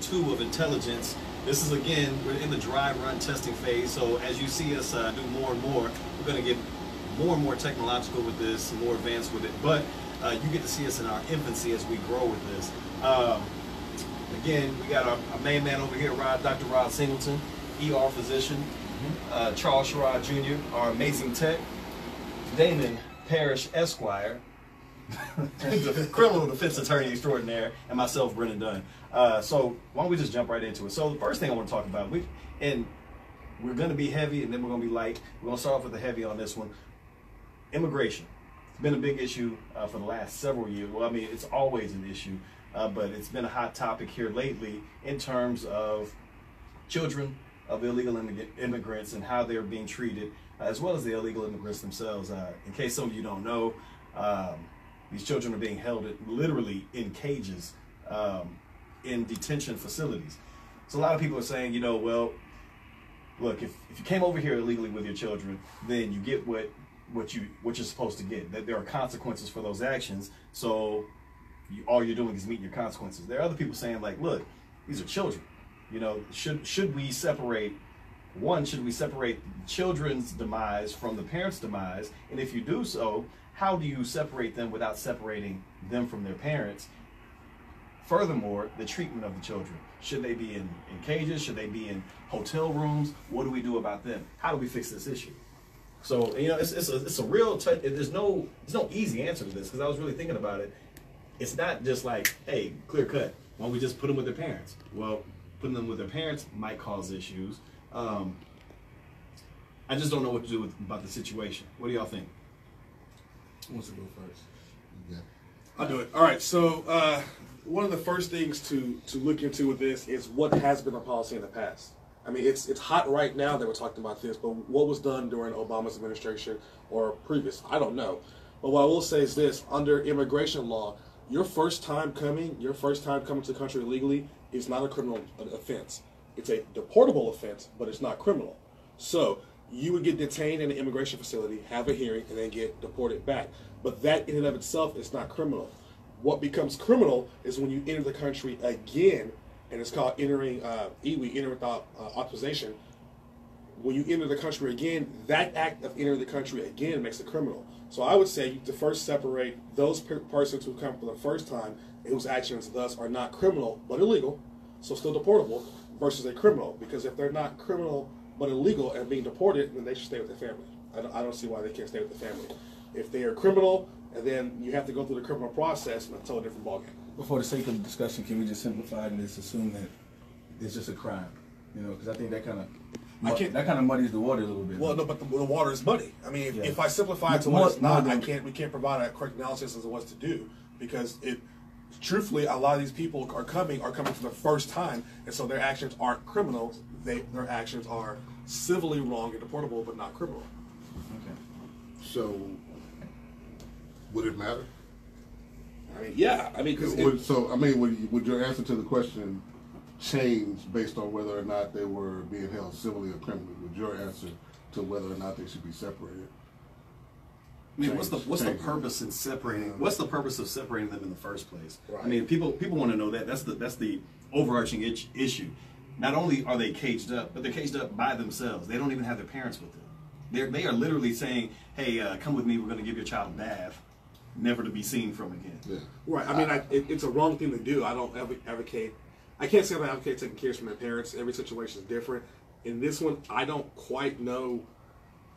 2 of intelligence. This is, again, we're in the dry run testing phase, so as you see us do more and more, we're going to get more and more technological with this, more advanced with it, but you get to see us in our infancy as we grow with this. Again, we got our main man over here, Dr. Rod Singleton, ER physician, Charles Sherrod Jr., our amazing tech, Damon Parrish Esquire, the criminal defense attorney extraordinaire, and myself, Brennan Dunn. So why don't we just jump right into it? So the first thing I want to talk about, we're going to be heavy and then we're going to be light. We're going to start off with the heavy on this one. Immigration. It's been a big issue for the last several years. Well, I mean, it's always an issue, but it's been a hot topic here lately in terms of children of illegal immigrants and how they're being treated, as well as the illegal immigrants themselves. In case some of you don't know, these children are being held literally in cages in detention facilities. So a lot of people are saying, you know, well, look, if you came over here illegally with your children, then you get what you're supposed to get. That there are consequences for those actions. So all you're doing is meeting your consequences. There are other people saying, like, look, these are children. You know, should we separate? One, should we separate children's demise from the parents' demise? And if you do so, how do you separate them without separating them from their parents? Furthermore, the treatment of the children. Should they be in cages? Should they be in hotel rooms? What do we do about them? How do we fix this issue? So, you know, it's a real, there's no easy answer to this, because I was really thinking about it. It's not just like, hey, clear cut. Why don't we just put them with their parents? Well, putting them with their parents might cause issues. I just don't know what to do about the situation. What do y'all think? Who wants to go first? Yeah. I'll do it. All right. So one of the first things to look into with this is what has been the policy in the past. I mean, it's hot right now that we're talking about this, but what was done during Obama's administration or previous, I don't know. But what I will say is this: under immigration law, your first time coming to the country illegally is not a criminal offense. It's a deportable offense, but it's not criminal. So you would get detained in an immigration facility, have a hearing, and then get deported back. But that in and of itself is not criminal. What becomes criminal is when you enter the country again, and it's called entering EWI, enter without authorization. When you enter the country again, that act of entering the country again makes it criminal. So I would say you to first separate those persons who come for the first time and whose actions thus are not criminal but illegal, so still deportable, versus a criminal. Because if they're not criminal but illegal and being deported, then they should stay with their family. I don't see why they can't stay with the family. If they are criminal, and then you have to go through the criminal process, and it's a totally different ballgame. For the sake of the discussion, can we just simplify and just assume that it's just a crime? You know, because I think that kind of muddies the water a little bit. Well, no, but the water is muddy. I mean, if I simplify it to what it's not, we can't provide a correct analysis as to what to do, because truthfully, a lot of these people are coming for the first time, and so their actions aren't criminal. Their actions are civilly wrong and deportable, but not criminal. Okay. So, would it matter? I mean, yeah. I mean, would your answer to the question change based on whether or not they were being held civilly or criminally? Would your answer to whether or not they should be separated? I mean, what's the purpose in separating? What's the purpose of separating them in the first place? Right. I mean, people want to know that. That's the overarching issue. Not only are they caged up, but they're caged up by themselves. They don't even have their parents with them. They are literally saying, "Hey, come with me. We're going to give your child a bath, never to be seen from again." Yeah. Right. I mean, it's a wrong thing to do. I don't advocate. I can't say I advocate taking care from their parents. Every situation is different. In this one, I don't quite know.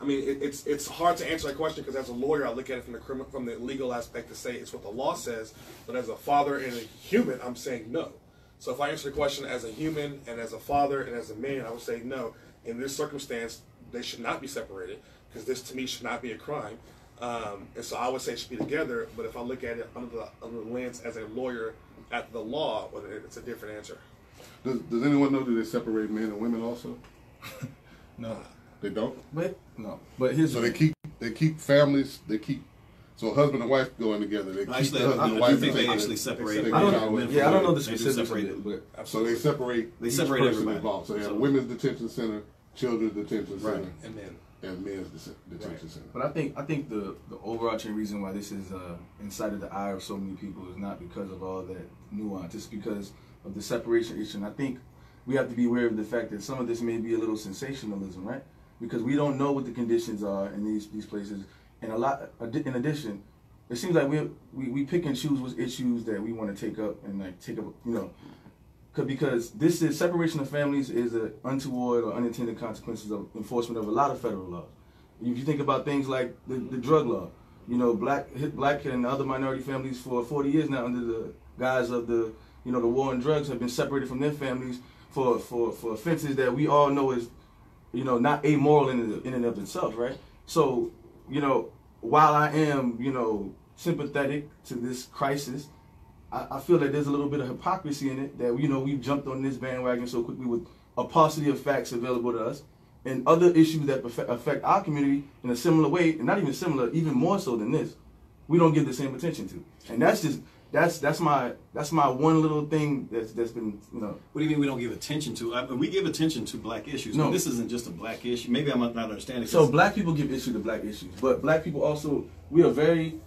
I mean, it's hard to answer that question, because as a lawyer, I look at it from the legal aspect to say it's what the law says. But as a father and a human, I'm saying no. So if I answer the question as a human and as a father and as a man, I would say no. In this circumstance, they should not be separated, because this to me should not be a crime. And so I would say it should be together. But if I look at it under the lens as a lawyer at the law, well, it's a different answer. Does anyone know that they separate men and women also? No. They don't? But here's so they keep families, so a husband and wife going together. They keep the husband and wife. I think they actually separate. I don't know the specifics, but so they separate. They separate everybody involved. So they have women's detention center, children's detention center, and men's detention center. But I think the overarching reason why this is inside of the eye of so many people is not because of all that nuance. It's because of the separation issue. And I think we have to be aware of the fact that some of this may be a little sensationalism, right? Because we don't know what the conditions are in these places. And in addition, it seems like we pick and choose what issues that we want to take up and because this is separation of families is an untoward or unintended consequences of enforcement of a lot of federal laws. If you think about things like the drug law, black and other minority families for 40 years now under the guise of the war on drugs have been separated from their families for offenses that we all know is not amoral in and of itself, right? So while I am sympathetic to this crisis, I feel that there's a little bit of hypocrisy in it that we've jumped on this bandwagon so quickly with a paucity of facts available to us and other issues that affect our community in a similar way, and not even similar, even more so than this, we don't give the same attention to. And that's my one little thing that's been What do you mean we don't give attention to? We give attention to black issues. No, this isn't just a black issue. Maybe I'm not understanding. So black people give issue to black issues, but black people also we are very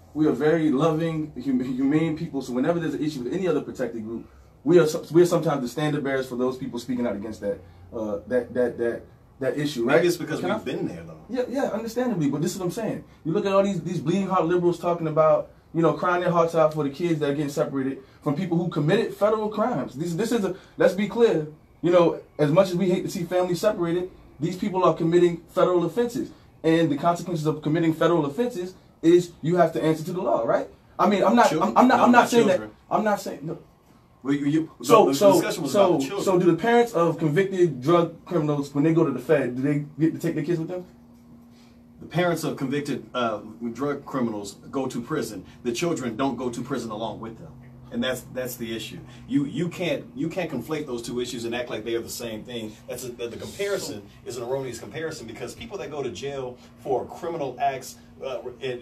loving, humane people. So whenever there's an issue with any other protected group, we are sometimes the standard bearers for those people speaking out against that issue, right? Maybe it's because we've been there though. Yeah, understandably. But this is what I'm saying. You look at all these bleeding heart liberals talking about crying their hearts out for the kids that are getting separated from people who committed federal crimes. This is let's be clear. As much as we hate to see families separated, these people are committing federal offenses, and the consequences of committing federal offenses is you have to answer to the law, right? I mean, I'm not saying that. I'm not saying no. So do the parents of convicted drug criminals, when they go to the Fed, do they get to take their kids with them? The parents of convicted drug criminals go to prison. The children don't go to prison along with them, and that's the issue. You can't conflate those two issues and act like they are the same thing. The comparison is an erroneous comparison, because people that go to jail for criminal acts,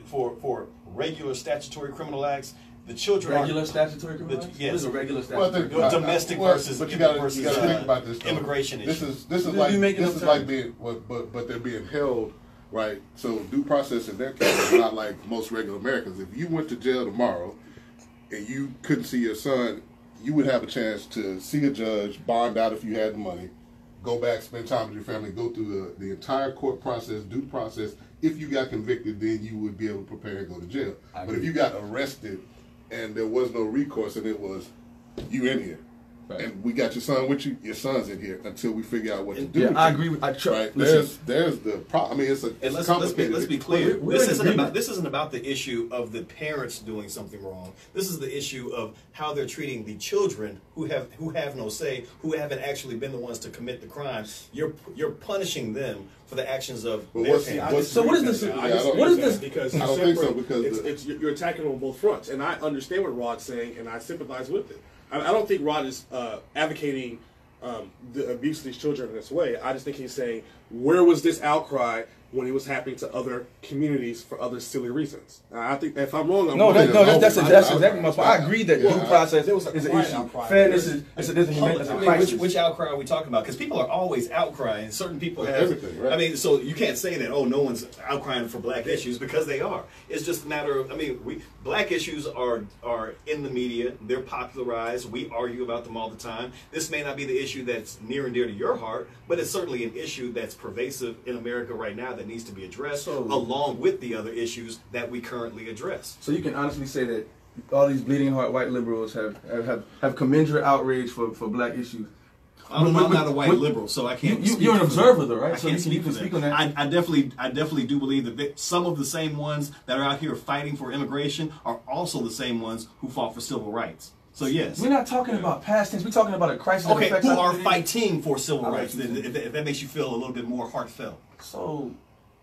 for regular statutory criminal acts. The children regular statutory criminal acts? Yes. What is a regular statutory criminal act? Domestic versus but you gotta think about this, immigration issue. This is like being but they're being held, right? So due process in their case is not like most regular Americans. If you went to jail tomorrow and you couldn't see your son, you would have a chance to see a judge, bond out if you had the money, go back, spend time with your family, go through the entire court process, due process. If you got convicted, then you would be able to prepare and go to jail. But if you got arrested and there was no recourse, and it was you in here, right, and we got your son with you, your son's in here until we figure out what to do. Yeah, I agree with right. There's the problem. I mean, it's complicated. Let's be clear. This isn't about the issue of the parents doing something wrong. This is the issue of how they're treating the children who have no say, who haven't actually been the ones to commit the crime. You're punishing them for the actions of their parents. So what is this? What is this? Because I don't think so. Because you're attacking on both fronts, and I understand what Rod's saying, and I sympathize with it. I don't think Rod is advocating the abuse of these children in this way. I just think he's saying, where was this outcry when it was happening to other communities for other silly reasons? I think if I'm wrong, that's exactly my point. I agree that due process is an issue. Fairness is a crisis. Which outcry are we talking about? Because people are always outcrying. Certain people have everything, right? I mean, so you can't say that no one's outcrying for black issues, because they are. It's just a matter of black issues are in the media. They're popularized. We argue about them all the time. This may not be the issue that's near and dear to your heart, but it's certainly an issue that's pervasive in America right now that needs to be addressed, along with the other issues that we currently address. So you can honestly say that all these bleeding heart white liberals have commensurate outrage for black issues. I'm not a white liberal, so I can't. You're an observer, though, right? I can't speak on that. I definitely do believe that some of the same ones that are out here fighting for immigration are also the same ones who fought for civil rights. So yes, we're not talking about past tense. We're talking about a crisis. Okay, who are fighting for civil rights? If that makes you feel a little bit more heartfelt. So,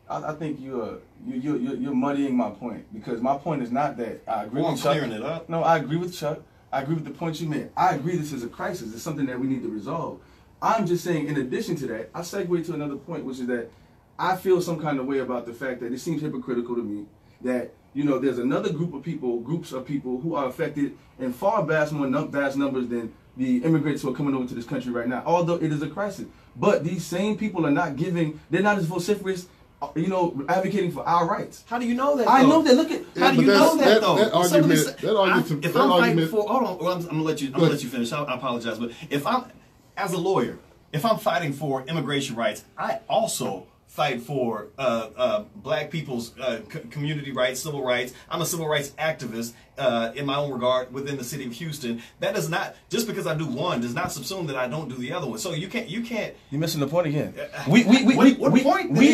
I think you're muddying my point, because my point is not that I agree with Chuck. Clearing it up. No, I agree with Chuck. I agree with the point you made. I agree this is a crisis. It's something that we need to resolve. I'm just saying, in addition to that, I segue to another point, which is that I feel some kind of way about the fact that it seems hypocritical to me that there's another groups of people who are affected in far vast numbers than the immigrants who are coming over to this country right now, although it is a crisis. But these same people are they're not as vociferous advocating for our rights. How do you know that? I know that. Look at how do you know that though? That argument. If I'm fighting for, hold on, well, I'm gonna let you finish. I apologize, but if I'm, as a lawyer, if I'm fighting for immigration rights, I also fight for black people's community rights, civil rights. I'm a civil rights activist in my own regard within the city of Houston. That does not, just because I do one does not subsume that I don't do the other one. So you can't. You're missing the point again. We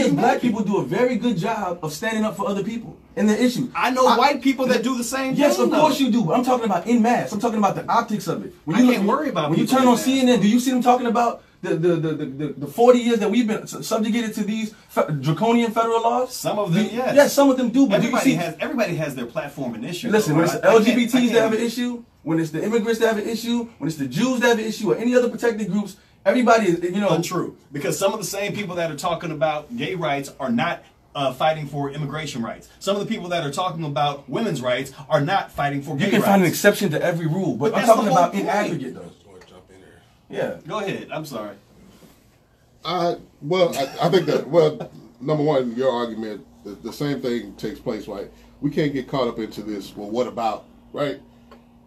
as black people do a very good job of standing up for other people and their issues. I know white people that do the same thing. Yes, of course you do. But I'm talking about en masse. I'm talking about the optics of it. I can't worry about when you turn on CNN. Do you see them talking about the 40 years that we've been subjugated to these draconian federal laws? Some of them, yes. Yes, some of them do. But everybody has their platform and issue. Listen, when it's the LGBTs that have an issue, when it's the immigrants that have an issue, when it's the Jews that have an issue, or any other protected groups, everybody is, untrue. Because some of the same people that are talking about gay rights are not fighting for immigration rights. Some of the people that are talking about women's rights are not fighting for gay rights. You can find an exception to every rule, but I'm talking about in aggregate, though. Yeah. Go ahead. I'm sorry. I think that, number one, your argument, the same thing takes place, right? We can't get caught up into this, well, what about, right?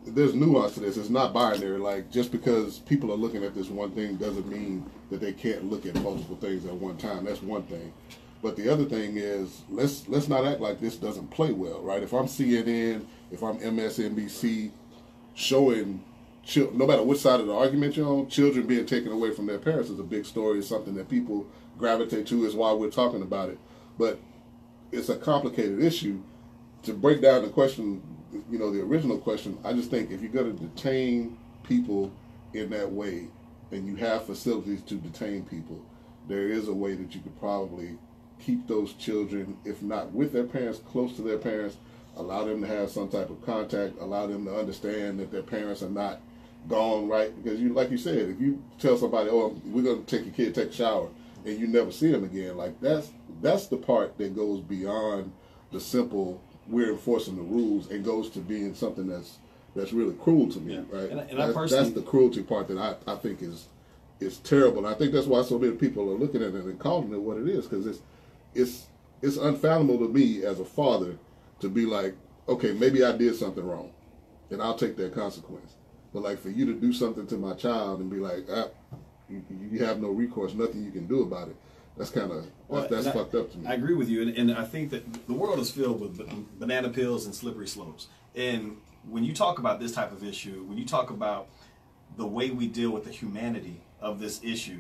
There's nuance to this. It's not binary. Like, just because people are looking at this one thing doesn't mean that they can't look at multiple things at one time. That's one thing. But the other thing is, let's not act like this doesn't play well, right? If I'm CNN, if I'm MSNBC, showing no matter which side of the argument you're on, children being taken away from their parents is a big story. It's something that people gravitate to. Is why we're talking about it. But it's a complicated issue. To break down the question, the original question, I just think if you're going to detain people in that way, and you have facilities to detain people, there is a way that you could probably keep those children, if not with their parents, close to their parents, allow them to have some type of contact, allow them to understand that their parents are not gone, right? Because like you said, if you tell somebody, oh, we're going to take your kid, take a shower, and you never see them again, like that's the part that goes beyond the simple, we're enforcing the rules, and goes to being something that's really cruel to me, right? And I personally, that's the cruelty part that I think is terrible. And I think that's why so many people are looking at it and calling it what it is, because it's unfathomable to me as a father to be like, okay, maybe I did something wrong, and I'll take that consequence. But like for you to do something to my child and be like, you have no recourse, nothing you can do about it. That's kind of that's fucked up to me. I agree with you, and I think that the world is filled with banana peels and slippery slopes. And when you talk about this type of issue, when you talk about the way we deal with the humanity of this issue,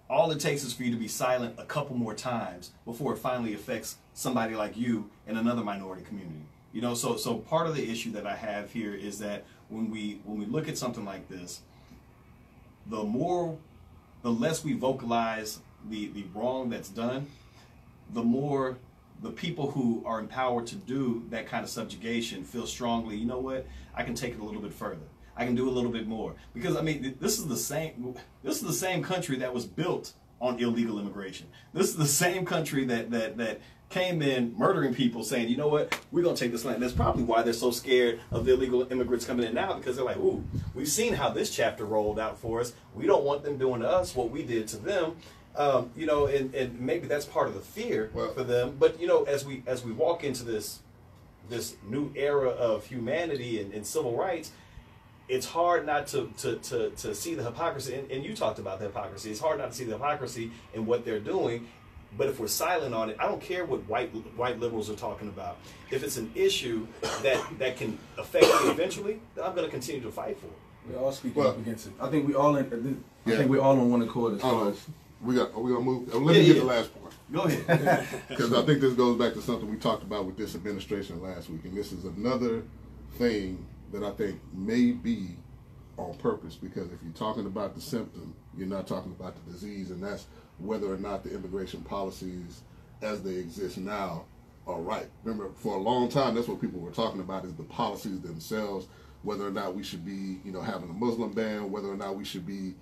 all it takes is for you to be silent a couple more times before it finally affects somebody like you in another minority community. So part of the issue that I have here is that when we look at something like this, the less we vocalize the wrong that's done, the more the people who are empowered to do that kind of subjugation feel strongly, you know what, I can take it a little bit further. I can do a little bit more. Because I mean, this is the same country that was built on illegal immigration. This is the same country that came in murdering people, saying, you know what, we're going to take this land. That's probably why they're so scared of the illegal immigrants coming in now, because they're like, ooh, we've seen how this chapter rolled out for us. We don't want them doing to us what we did to them. And maybe that's part of the fear for them. But, as we walk into this new era of humanity and civil rights, it's hard not to see the hypocrisy, and you talked about the hypocrisy. It's hard not to see the hypocrisy in what they're doing. But if we're silent on it, I don't care what white liberals are talking about. If it's an issue that can affect me eventually, then I'm going to continue to fight for it. We're all speaking up against it. I think we all think we're all on one accord as far as are we gonna move? Let me get the last point. Go ahead. Because I think this goes back to something we talked about with this administration last week, and this is another thing that I think may be on purpose, because if you're talking about the symptom, you're not talking about the disease, and that's whether or not the immigration policies as they exist now are right. Remember, for a long time, that's what people were talking about, is the policies themselves, whether or not we should be, having a Muslim ban, whether or not we should be,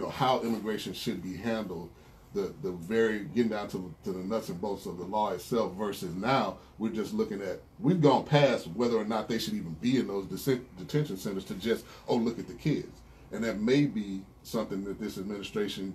how immigration should be handled, the very getting down to the nuts and bolts of the law itself, versus now we're just looking at, we've gone past whether or not they should even be in those detention centers to just, oh, look at the kids. And that may be something that this administration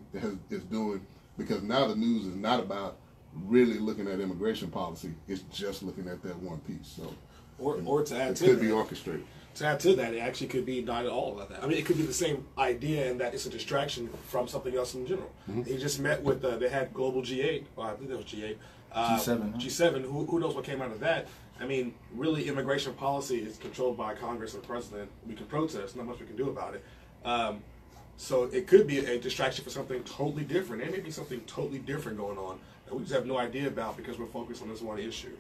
is doing, because now the news is not about really looking at immigration policy, it's just looking at that one piece. So, or to add it to could that, be orchestrated. To add to that, it actually could be not at all like that. I mean, it could be the same idea in that it's a distraction from something else in general. He just met with, they had Global G8, well, I think that was G8. G7. Huh? G7, who knows what came out of that? I mean, really, immigration policy is controlled by Congress and the President. We can protest, not much we can do about it. So it could be a distraction for something totally different. There may be something totally different going on that we just have no idea about because we're focused on this one issue.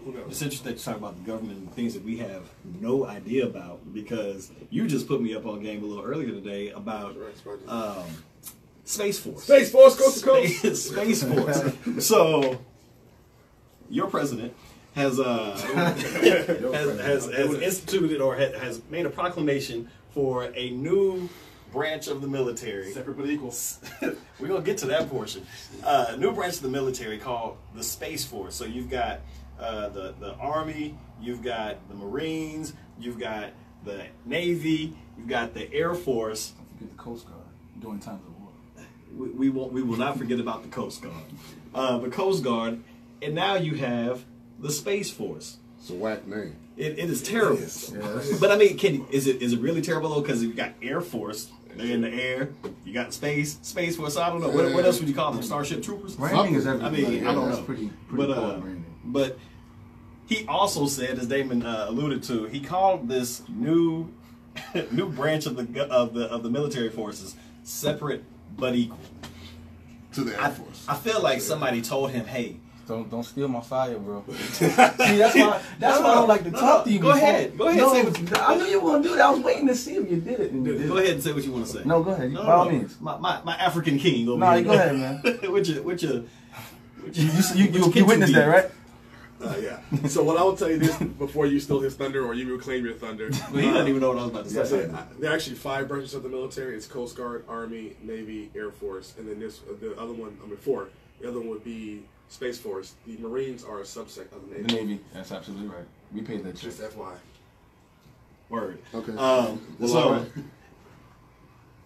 Who knows? It's interesting that you talk about the government and things that we have no idea about, because you just put me up on game a little earlier today about Spaceforce. Spaceforce, coast to coast. Spaceforce. So your president has instituted or has made a proclamation for a new branch of the military. Separate but equal. We're gonna get to that portion. New branch of the military called the Space Force. So you've got the Army, you've got the Marines, you've got the Navy, you've got the Air Force. Don't forget the Coast Guard during times of war. We will not forget about the Coast Guard. The Coast Guard, and now you have the Space Force. It's a whack name. It is terrible. Yeah, but I mean, is it really terrible though? Because you got Air Force, they're in the air. You got Space Force. So I don't know. What else would you call them? Starship Troopers? Branding is everything. I mean, I don't know. Pretty but he also said, as Damon alluded to, he called this new branch of the military forces separate but equal. To the Air Force. I feel like somebody told him, "Hey, Don't steal my fire, bro." See, that's why I don't like to talk to you. Go ahead. No, Say what you, I knew you were gonna do that. I was waiting to see if you did it. And you did go ahead and say what you want to say. No, go ahead. By all means. My African king over No, here. go ahead, man. You witnessed that, right? Yeah. So what I will tell you this before you steal his thunder or you reclaim your thunder. He doesn't even know what I was about to say. There are actually 5 branches of the military. It's Coast Guard, Army, Navy, Air Force, and then the other one. 4. The other one would be Space Force. The Marines are a subset of the Navy. The Navy. That's absolutely right. We paid that. Just FYI. Word. Okay. So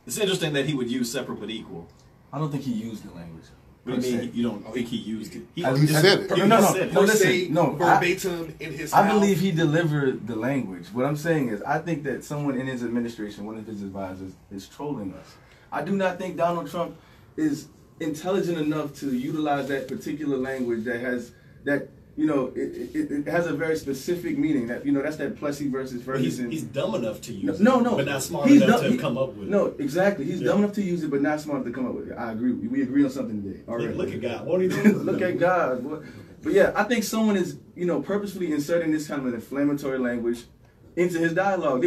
it's interesting that he would use separate but equal. I don't think he used the language. What do you mean? You don't think he used it? He said it. No, listen. No, verbatim in his I believe he delivered the language. What I'm saying is, I think that someone in his administration, one of his advisors, is trolling us. I do not think Donald Trump is intelligent enough to utilize that particular language that has that. It has a very specific meaning. That that's that Plessy versus Ferguson. He's dumb enough to use it. No, but not smart enough to come up with it. No, exactly. He's dumb enough to use it, but not smart enough to come up with it. I agree. We agree on something today. All right. Look at God. What are you doing? Look at God. But yeah, I think someone is purposefully inserting this kind of an inflammatory language into his dialogue.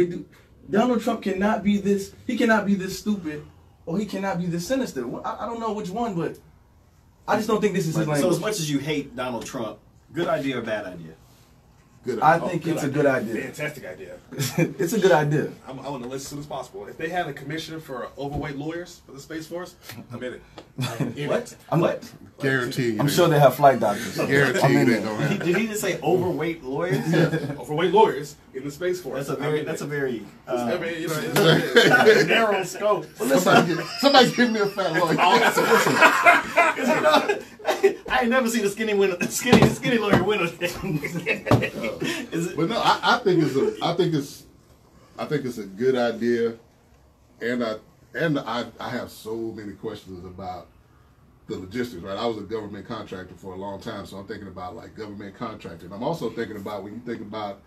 Donald Trump cannot be this. He cannot be this stupid, or he cannot be this sinister. I don't know which one, but I just don't think this is his language. So as much as you hate Donald Trump, good idea or bad idea? Good idea. I think it's a good idea. Fantastic idea. It's a good idea. I want to list as soon as possible. If they had a commissioner for overweight lawyers for the Space Force, I'm in it. What? Guaranteed. I'm sure they have flight doctors. Guaranteed they don't have. Did he just say overweight lawyers? Overweight lawyers in the Space Force. That's a very narrow scope. Somebody give me a fat lawyer. I ain't never seen a skinny lawyer win a thing. But no, I think it's a good idea, and I have so many questions about the logistics. Right, I was a government contractor for a long time, so I'm thinking about like government contracting. I'm also thinking about when you think about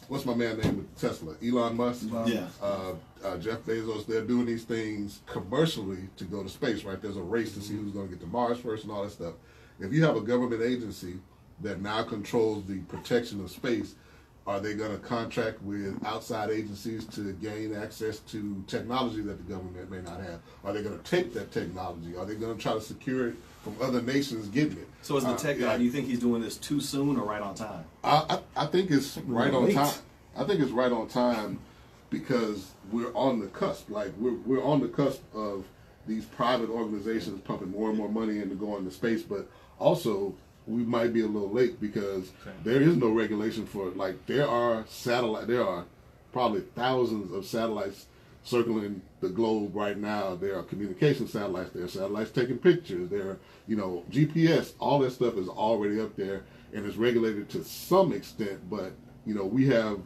what's my man name with Tesla, Elon Musk, Jeff Bezos. They're doing these things commercially to go to space. Right, there's a race to see who's going to get to Mars first and all that stuff. If you have a government agency that now controls the protection of space, are they going to contract with outside agencies to gain access to technology that the government may not have? Are they going to take that technology? Are they going to try to secure it from other nations getting it? So as the tech guy, do you think he's doing this too soon or right on time? I think it's right on time. I think it's right on time because we're on the cusp. Like we're on the cusp of these private organizations pumping more and more money into going to space, but also we might be a little late because there is no regulation for it. Like there are probably thousands of satellites circling the globe right now. There are communication satellites. There are satellites taking pictures. There are, GPS. All that stuff is already up there and is regulated to some extent. But we have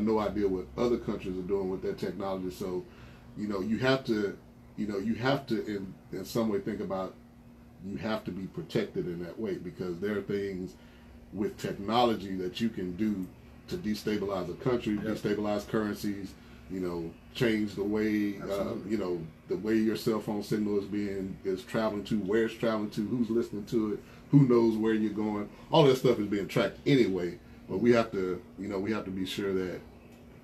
no idea what other countries are doing with their technology. So, you have to in some way think about, you have to be protected in that way, because there are things with technology that you can do to destabilize a country, destabilize currencies, change the way, the way your cell phone signal is traveling to, where it's traveling to, who's listening to it, who knows where you're going. All that stuff is being tracked anyway, but we have to be sure that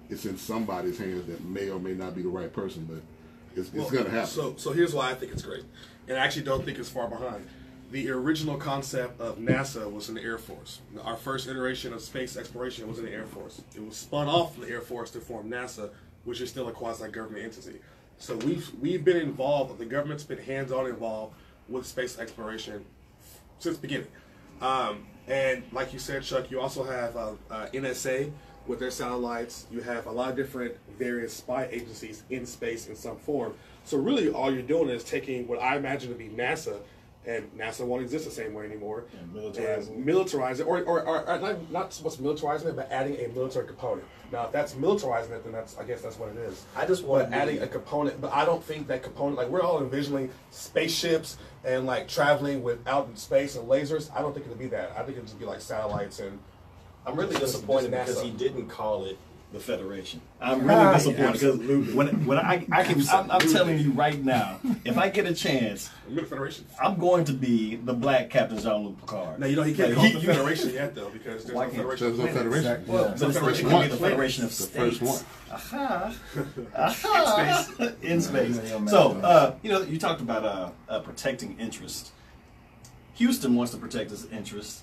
it's in somebody's hands that may or may not be the right person, but it's going to happen. So here's why I think it's great, and I actually don't think it's far behind. The original concept of NASA was in the Air Force. Our first iteration of space exploration was in the Air Force. It was spun off from the Air Force to form NASA, which is still a quasi-government entity. So we've been involved, the government's been hands-on involved with space exploration since the beginning. And like you said, Chuck, you also have NSA with their satellites. You have a lot of different various spy agencies in space in some form. So really all you're doing is taking what I imagine to be NASA, and NASA won't exist the same way anymore. And militarize it, or not so much militarizing it, but adding a military component. Now, if that's militarizing it, then I guess that's what it is. I just want adding a component, but I don't think that component, like we're all envisioning spaceships and like traveling out in space and lasers. I don't think it'll be that. I think it'll just be like satellites. And I'm really disappointed because he didn't call it the Federation. I'm Right. really disappointed because when I'm telling you right now, if I get a chance, the Federation. I'm going to be the black Captain Jean-Luc Picard. Now, he can't call it the Federation yet, though, because there's no Federation. There's no Federation. Exactly. Well, Yeah. but it's Federation. going to be the Federation of The States. first one. In space. Yeah, man. So, you talked about protecting interest. Houston wants to protect its interest.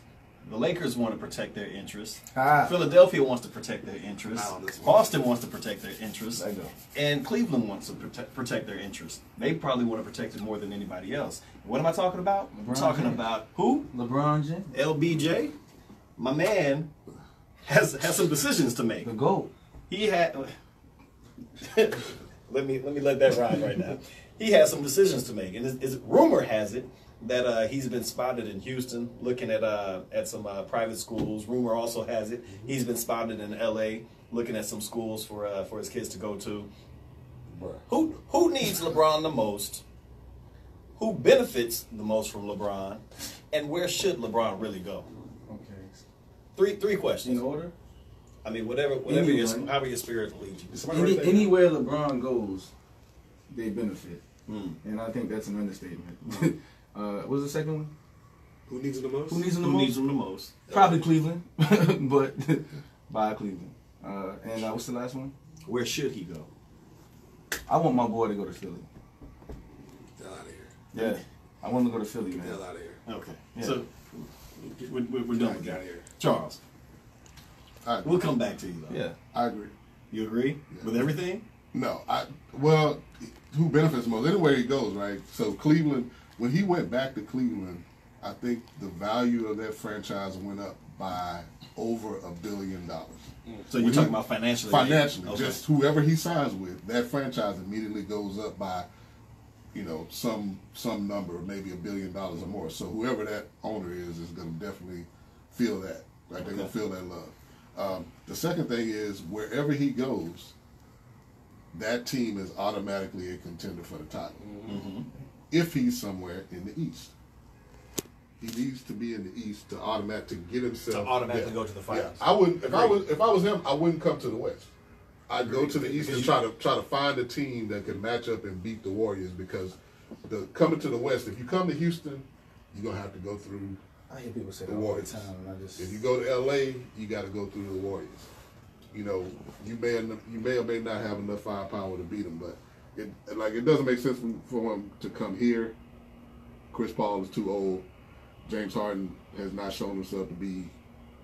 The Lakers want to protect their interests. Philadelphia wants to protect their interests. Boston wants to protect their interests. And Cleveland wants to protect their interests. They probably want to protect it more than anybody else. What am I talking about? I'm talking about who? LeBron James. LBJ. My man has some decisions to make. The GOAT. He had. let me let that ride right now. He has some decisions to make, and rumor has it that he's been spotted in Houston looking at some private schools. Rumor also has it he's been spotted in L.A. looking at some schools for his kids to go to. Who needs LeBron the most? Who benefits the most from LeBron? And where should LeBron really go? Okay. Three questions. In order? I mean, however your spirit leads you. Anywhere LeBron goes, they benefit. And I think that's an understatement. What's the second one? Who needs him the most? Who needs him the Who most? needs him the most? Probably Cleveland, but by Cleveland. And what's the last one? Where should he go? I want my boy to go to Philly. Get out of here. Yeah, I want him to go to Philly, man. Get out of here. Okay. Yeah. So we're done with Get out that. of here. Charles, we'll come back to you though. Yeah. I agree. You agree with everything? No, well, who benefits most? Anywhere he goes, right? So Cleveland, when he went back to Cleveland, I think the value of that franchise went up by over $1 billion. So you're talking about financially? Financially, Okay. just whoever he signs with, that franchise immediately goes up by, some number, maybe $1 billion or more. So whoever that owner is going to definitely feel that. Right? They're going to feel that love. The second thing is wherever he goes, that team is automatically a contender for the title. Mm-hmm. If he's somewhere in the East, he needs to be in the East to get himself go to the finals. Yeah. I wouldn't. If I was him, I wouldn't come to the West. I'd go to the East and try to find a team that can match up and beat the Warriors, because coming to the West, if you come to Houston, you're gonna have to go through I hear people say the that all the Warriors. time, and I just... If you go to LA, you got to go through the Warriors. You may or may not have enough firepower to beat them, but it doesn't make sense for him to come here. Chris Paul is too old. James Harden has not shown himself to be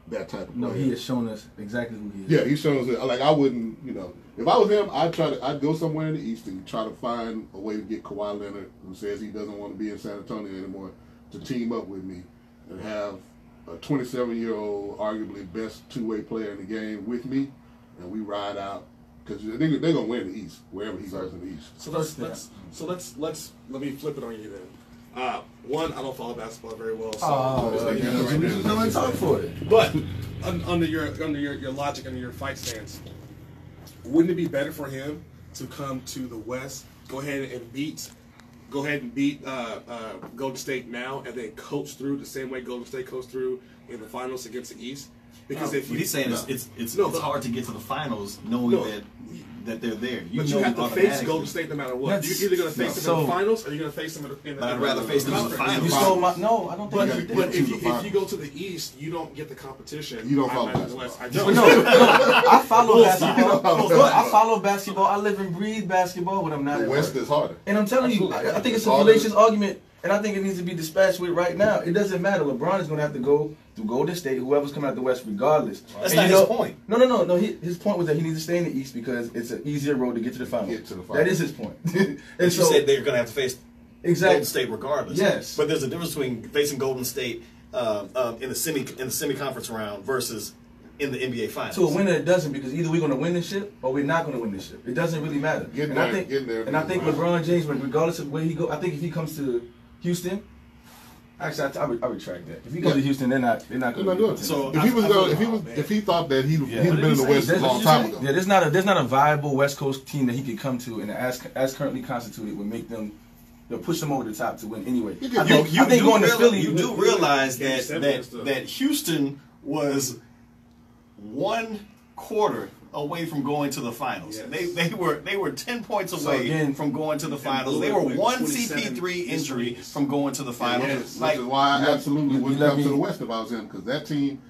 that type of player. No, he has shown us exactly who he is. Yeah, he's shown us. Like, I wouldn't, if I was him, I'd go somewhere in the East and try to find a way to get Kawhi Leonard, who says he doesn't want to be in San Antonio anymore, to team up with me and have a 27-year-old, arguably best two-way player in the game with me, and we ride out because they're gonna win the East wherever he goes in the East. So let me flip it on you then. One, I don't follow basketball very well, so no talk for it. But under your logic, under your fight stance, wouldn't it be better for him to come to the West, go ahead and beat Golden State now, and then coach through the same way Golden State coached through in the finals against the East? Because what he's saying is it's hard to get to the finals knowing that they're there. But you have to face Golden State no matter what. You're either going to face them in the finals or you're going to face them in the I'd rather face them in the finals. You stole my, no, I don't think But if you go to the East, you don't get the competition. You don't follow basketball. I follow basketball. I follow basketball. I live and breathe basketball when I'm not The at West work. is harder. And I'm telling you, I think it's a fallacious argument, and I think it needs to be dispatched with right now. It doesn't matter. LeBron is going to have to go through Golden State, whoever's coming out the West, regardless. That's not his point. No. His point was that he needs to stay in the East because it's an easier road to get to the finals. That is his point. And you said they're going to have to face Golden State regardless. Yes. But there's a difference between facing Golden State in the semi-conference round versus in the NBA finals. To a winner, it doesn't, because either we're going to win this ship or we're not going to win this ship. It doesn't really matter. I think LeBron James, regardless of where he go, I think if he comes to Houston, actually, I retract that. If he goes to Houston, they're not going to do it. So if he thought that he'd been in the West a long time ago. Yeah, there's not a viable West Coast team that he could come to, and as currently constituted would make them. They'll push them over the top to win anyway. I think going to Philly. You do realize that Houston was 1/4 away from going to the finals. Yes. They were 10 points away from going to the finals. They were one CP3 injury from going to the finals. Yes, which is why I absolutely wouldn't come to the West if I was him, because that team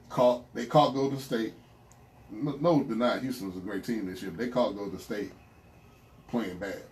caught Golden State. No denying Houston was a great team this year, but they caught Golden State playing bad.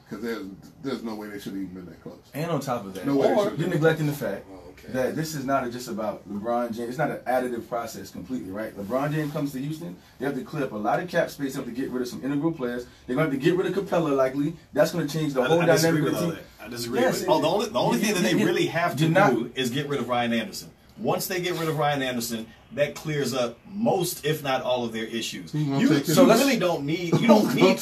Because there's no way they should have even been that close. And on top of that, you're neglecting the fact that this is not just about LeBron James. It's not an additive process completely, right? LeBron James comes to Houston. They have to clear up a lot of cap space. They have to get rid of some integral players. They're going to have to get rid of Capella, likely. That's going to change the whole dynamic of the team. I disagree with that. The only thing that they really have to do is get rid of Ryan Anderson. Once they get rid of Ryan Anderson, that clears up most, if not all, of their issues. You really don't need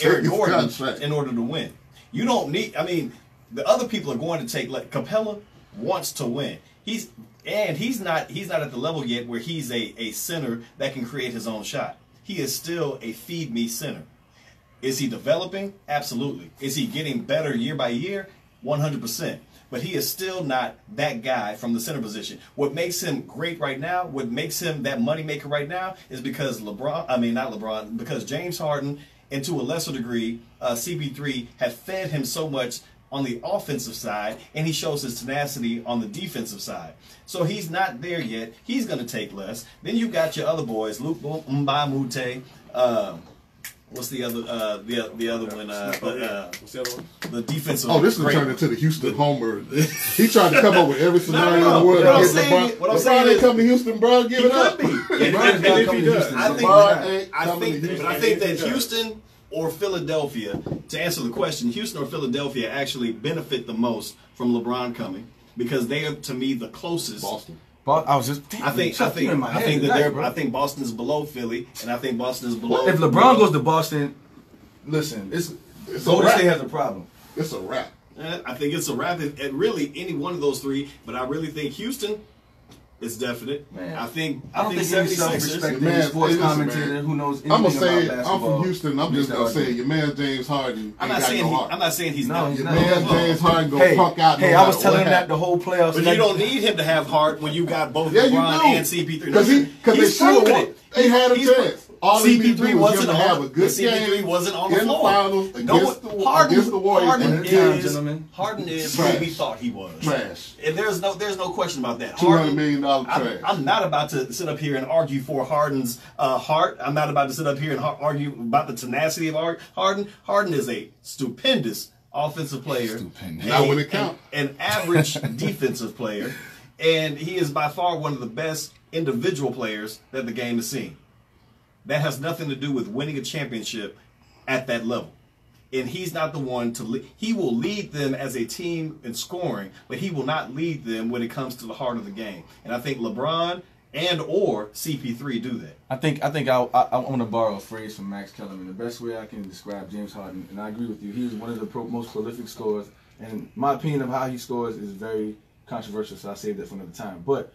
Eric Gordon in order to win. You don't need. I mean, the other people are going to take. Like Capella wants to win. He's not at the level yet where he's a center that can create his own shot. He is still a feed me center. Is he developing? Absolutely. Is he getting better year by year? 100%. But he is still not that guy from the center position. What makes him great right now, what makes him that moneymaker right now, is because because James Harden, and to a lesser degree, CP3 have fed him so much on the offensive side, and he shows his tenacity on the defensive side. So he's not there yet. He's going to take less. Then you got your other boys, Luke Mbamute. What's the other the other one? What's the other one? The defensive. Oh, this is turned into the Houston homer. He tried to come up with every scenario in the world. What I'm saying is, come to Houston, bro. Give it up. And if he does, I think that Houston or Philadelphia, to answer the question, Houston or Philadelphia actually benefit the most from LeBron coming, because they are, to me, the closest. Boston. I think Boston is below Philly, and I think Boston is below. If LeBron goes to Boston, listen, Golden State has a problem. It's a wrap. I think it's a wrap at really any one of those three, but I really think Houston is definite. Man, I think 76ers. Sports commentator who knows anything I'm gonna say about basketball. I'm from Houston. I'm just gonna say your man James Harden. I'm not saying he's not. Your man James Harden go punk out. Hey, I was telling him that the whole playoffs. But you don't need him to have heart when you got both LeBron and CP3. Because they should have. They had a chance. All CP3 wasn't have a good CP3 wasn't on the in floor. The finals against the Warriors. Harden is who we thought he was. Trash. And there's no question about that. $200 million trash. I'm not about to sit up here and argue for Harden's heart. I'm not about to sit up here and argue about the tenacity of Harden. Harden is a stupendous offensive player. Not when it counts. An average defensive player. And he is by far one of the best individual players that the game has seen. That has nothing to do with winning a championship at that level. And he's not the one to lead. He will lead them as a team in scoring, but he will not lead them when it comes to the heart of the game. And I think LeBron and or CP3 do that. I think I want to borrow a phrase from Max Kellerman. The best way I can describe James Harden, and I agree with you, he's one of the most prolific scorers. And my opinion of how he scores is very controversial, so I saved that for another time. But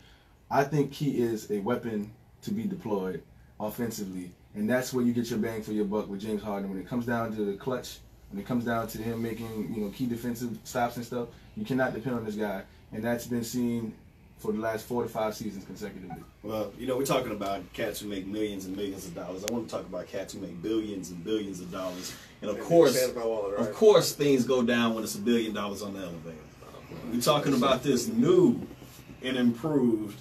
I think he is a weapon to be deployed offensively, and that's where you get your bang for your buck with James Harden. When it comes down to the clutch, when it comes down to him making key defensive stops and stuff, you cannot depend on this guy, and that's been seen for the last 4 to 5 seasons consecutively. Well, we're talking about cats who make millions and millions of dollars. I want to talk about cats who make billions and billions of dollars. And of course, things go down when it's $1 billion on the elevator. We're talking about this new and improved,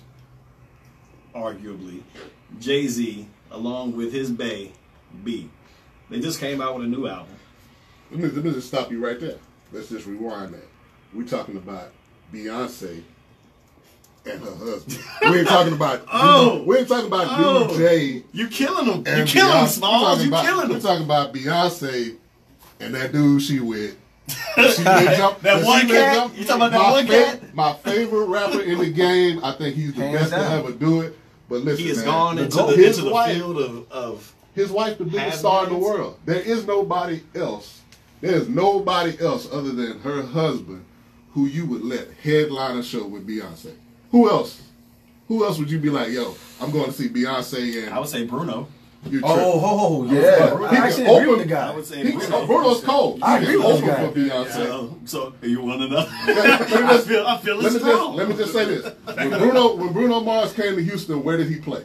arguably, Jay-Z, along with his bae, B. They just came out with a new album. Let me just stop you right there. Let's just rewind that. We're talking about Beyonce and her husband. We ain't talking about we ain't talking about Dude Jay. You killing him. You killing him, Smalls. You killing him. We're talking about Beyonce and that dude she with. That one cat? You talking about that one cat? My favorite rapper in the game. I think he's the best to ever do it. But listen, he has man, gone into the field of his wife, the biggest star in the world. There is nobody else. There's nobody else other than her husband who you would let headline a show with Beyonce. Who else? Who else would you be like, yo, I'm going to see Beyonce and... I would say Bruno. Yeah. I actually agree with the guy. I would say Bruno's cold. I agree with the guy. For Beyonce. So you want to know? I feel it's strong. Let me just say this. When Bruno Mars came to Houston, where did he play?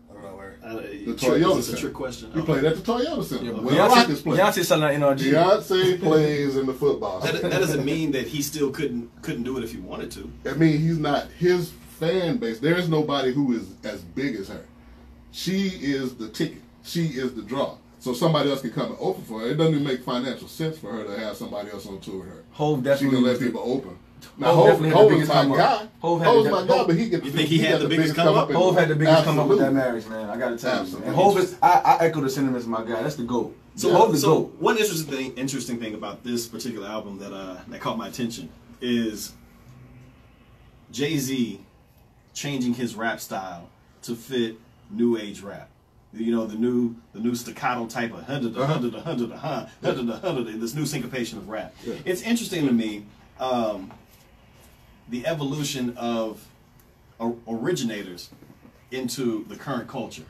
I don't know where. The Toyota It's Center. a trick question. He played at the Toyota Center. Yeah, where the Rockets play. Beyonce's selling that NRG. Beyonce plays in the football. That doesn't mean that he still couldn't do it if he wanted to. I mean, he's not. His fan base, there is nobody who is as big as her. She is the ticket. She is the draw. So somebody else can come and open for her. It doesn't even make financial sense for her to have somebody else on tour with her. Hov definitely She can let people open. Now, Hov Hov definitely is had the my biggest guy. come up. Hov's my guy, but he gets. You think he had the biggest come up? Hov had the biggest come up with that Absolutely. marriage, man. I gotta tell you. Absolutely. And Hov is, I echo the sentiments of my guy. That's the GOAT. So, Hov the GOAT. One interesting thing about this particular album that caught my attention is Jay-Z changing his rap style to fit new age rap. The new staccato type of this new syncopation of rap. Yeah. It's interesting to me the evolution of originators into the current culture.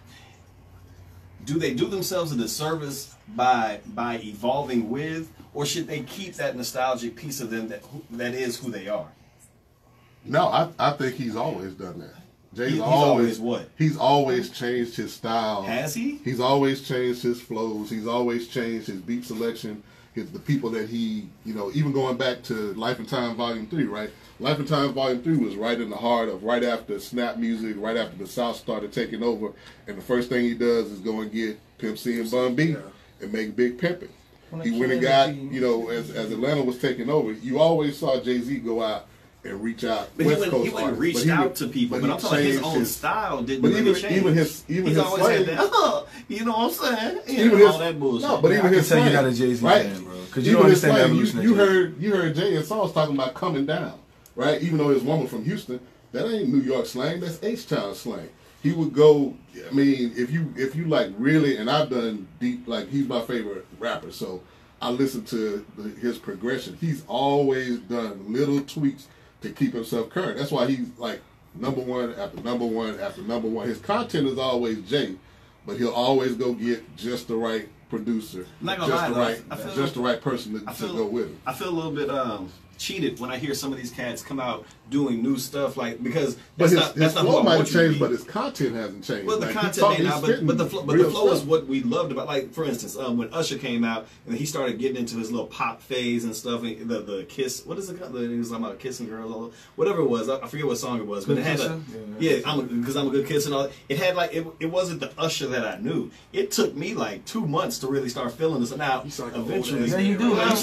Do they do themselves a disservice by evolving with, or should they keep that nostalgic piece of them that is who they are? No, I think he's always done that. He's always what? He's always changed his style. Has he? He's always changed his flows. He's always changed his beat selection. The people that he, even going back to Life and Time Volume 3, right? Life and Time Volume 3 was right in the heart of right after Snap Music, right after the South started taking over. And the first thing he does is go and get Pimp C and Bun B and make Big Pimpin'. He went and got, as Atlanta was taking over, you always saw Jay-Z go out and reach out. But he wouldn't reach out to people. But I'm talking about his own style didn't really change. Even his always slang, had that, you know what I'm saying? All that bullshit. No, but even his slang, you're slang, not a Jay-Z right? fan, bro. Because you don't understand the evolution of Jay-Z. You heard Jay and Sauce talking about coming down, right? Even though his woman from Houston, that ain't New York slang. That's H-Town slang. He would go. I mean, if you like really, and I've done deep. Like he's my favorite rapper, so I listen to his progression. He's always done little tweaks to keep himself current. That's why he's like number one after number one after number one. His content is always Jay, but he'll always go get just the right producer, just the right person to go with him. I feel a little bit cheated when I hear some of these cats come out doing new stuff, because his that's flow not might have changed, but his content hasn't changed. Well, the content may not, but the flow is what we loved about. Like for instance, when Usher came out and he started getting into his little pop phase and stuff, and the kiss. What is it called? He was talking about kissing girls, whatever it was. I forget what song it was, but it had because I'm a good kisser and all. It had it wasn't the Usher that I knew. It took me like 2 months to really start feeling this. Now eventually, yeah, you do. Because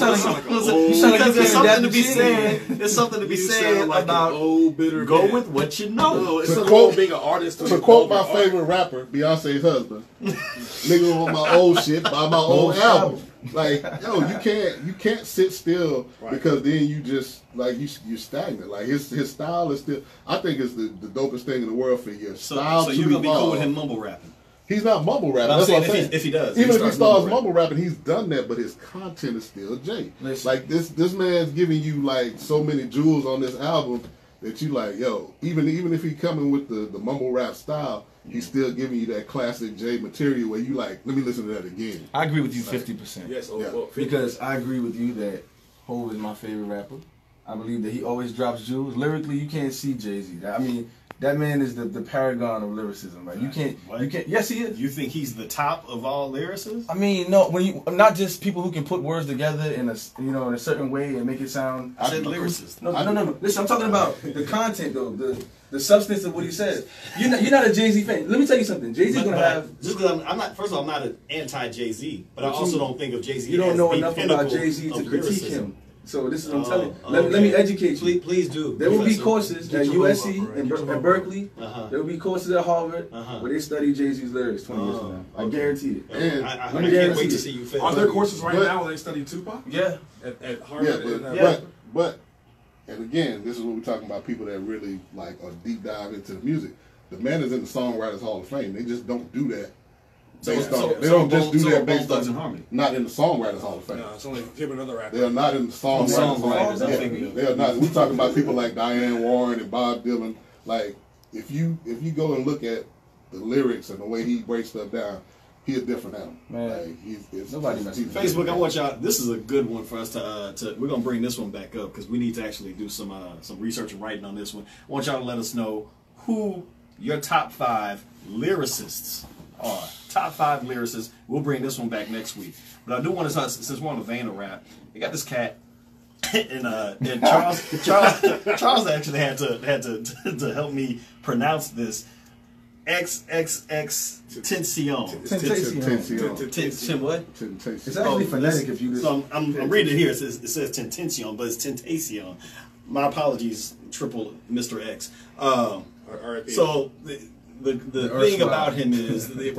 there's something to be said. There's something to be said about old bitter go man. with what you know. No, it's about being an artist. To quote my favorite rapper, Beyonce's husband, nigga on my old shit, buy my old album. Like, yo, you can't sit still because then you just like you're stagnant. Like his style is still. I think it's the dopest thing in the world for your style. So to you're gonna be cool evolve. with him mumble rapping. He's not mumble rapping. But I'm That's saying what I'm saying. if he does, even if he starts mumble mumble rapping, he's done that. But his content is still Jay. Like this man's giving you like so many jewels on this album that you like, yo. Even if he coming with the mumble rap style, he's still giving you that classic Jay material where you like, let me listen to that again. I agree with you 50%. Yes, Because I agree with you that Hov is my favorite rapper. I believe that he always drops jewels. Lyrically, you can't see Jay-Z. I mean, that man is the paragon of lyricism, right? You can't. Yes, he is. You think he's the top of all lyricists? I mean, no. When you not just people who can put words together in a in a certain way and make it sound. I said lyricist. No. Listen, I'm talking about the content though, the substance of what he says. You're not a Jay-Z fan. Let me tell you something. Jay-Z's gonna have. Just because I'm not. First of all, I'm not an anti-Jay-Z, but I also don't think of Jay-Z. You don't as know the enough pinnacle about Jay-Z to of critique lyricism. him. So this is what I'm telling you. Okay. Let me educate you. Please do. There will be Professor. courses at USC and Berkeley. There will be courses at Harvard where they study Jay-Z's lyrics 20 years from now. I guarantee it. And I can't wait to see you fail. Are there courses right now where they study Tupac? Yeah. At Harvard? But and again, this is what we're talking about. People that really like a deep dive into the music. The man is in the Songwriters Hall of Fame. They just don't do that. They don't just do that based on harmony. Not in the Songwriters Hall of Fame. No, it's only him and another rapper. They are not in the Songwriters Hall of Fame. They are not. We're talking about people like Diane Warren and Bob Dylan. Like if you go and look at the lyrics and the way he breaks stuff down, he's a different animal. Man, like, nobody Facebook, I want y'all. This is a good one for us to. We're gonna bring this one back up because we need to actually do some research and writing on this one. I want y'all to let us know who your top 5 lyricists are. Top 5 lyricists. We'll bring this one back next week. But I do want to talk, since we're on the vein of rap, you got this cat, and Charles actually had to help me pronounce this. XXX Tentacion. What? It's actually phonetic if you just. So I'm reading it here. It says Tentacion, but it's Tentacion. My apologies, triple Mr. X. So the thing about him is the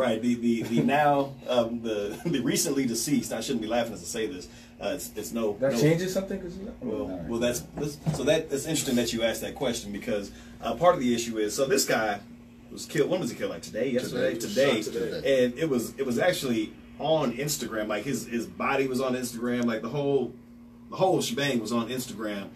recently deceased. I shouldn't be laughing as I say this. It's no. That changes something, that's interesting that you asked that question because part of the issue is this guy was killed. When was he killed? Like today, yesterday, today, and it was actually on Instagram. Like his body was on Instagram. Like the whole shebang was on Instagram.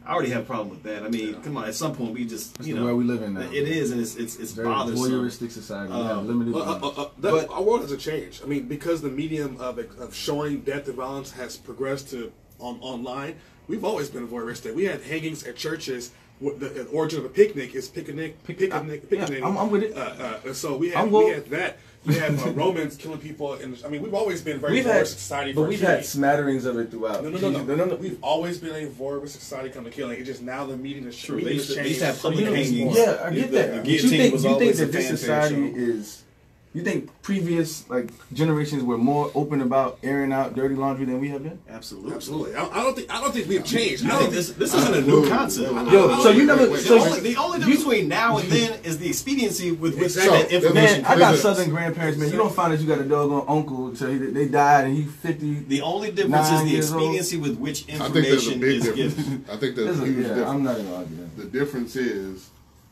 I already have a problem with that. I mean, come on. At some point, we just That's the world we live in now. It is, and it's very bothersome. voyeuristic society. We have limited. But our world hasn't changed. I mean, because the medium of showing death and violence has progressed to online, we've always been voyeuristic. We had hangings at churches. The origin of a picnic is picnic. Yeah, I'm with it. So we had that. We have Romans killing people, and I mean, we've always been very voyeuristic society. But we've had smatterings of it throughout. No. We've always been a voyeuristic society come to killing. It's just now the media is true. They used to have public hangings. Yeah, I get that. You think that this society is? You think previous generations were more open about airing out dirty laundry than we have been? Absolutely. I don't think we've changed. I think this isn't a new concept. So you never. The only difference between now and then is the expediency with which that information. Man, I got Southern grandparents. Man, you don't find that you got a doggone uncle until they died and he's 50. The only difference is the expediency with which information is given. I think there's a huge difference. I'm not gonna argue that. The difference is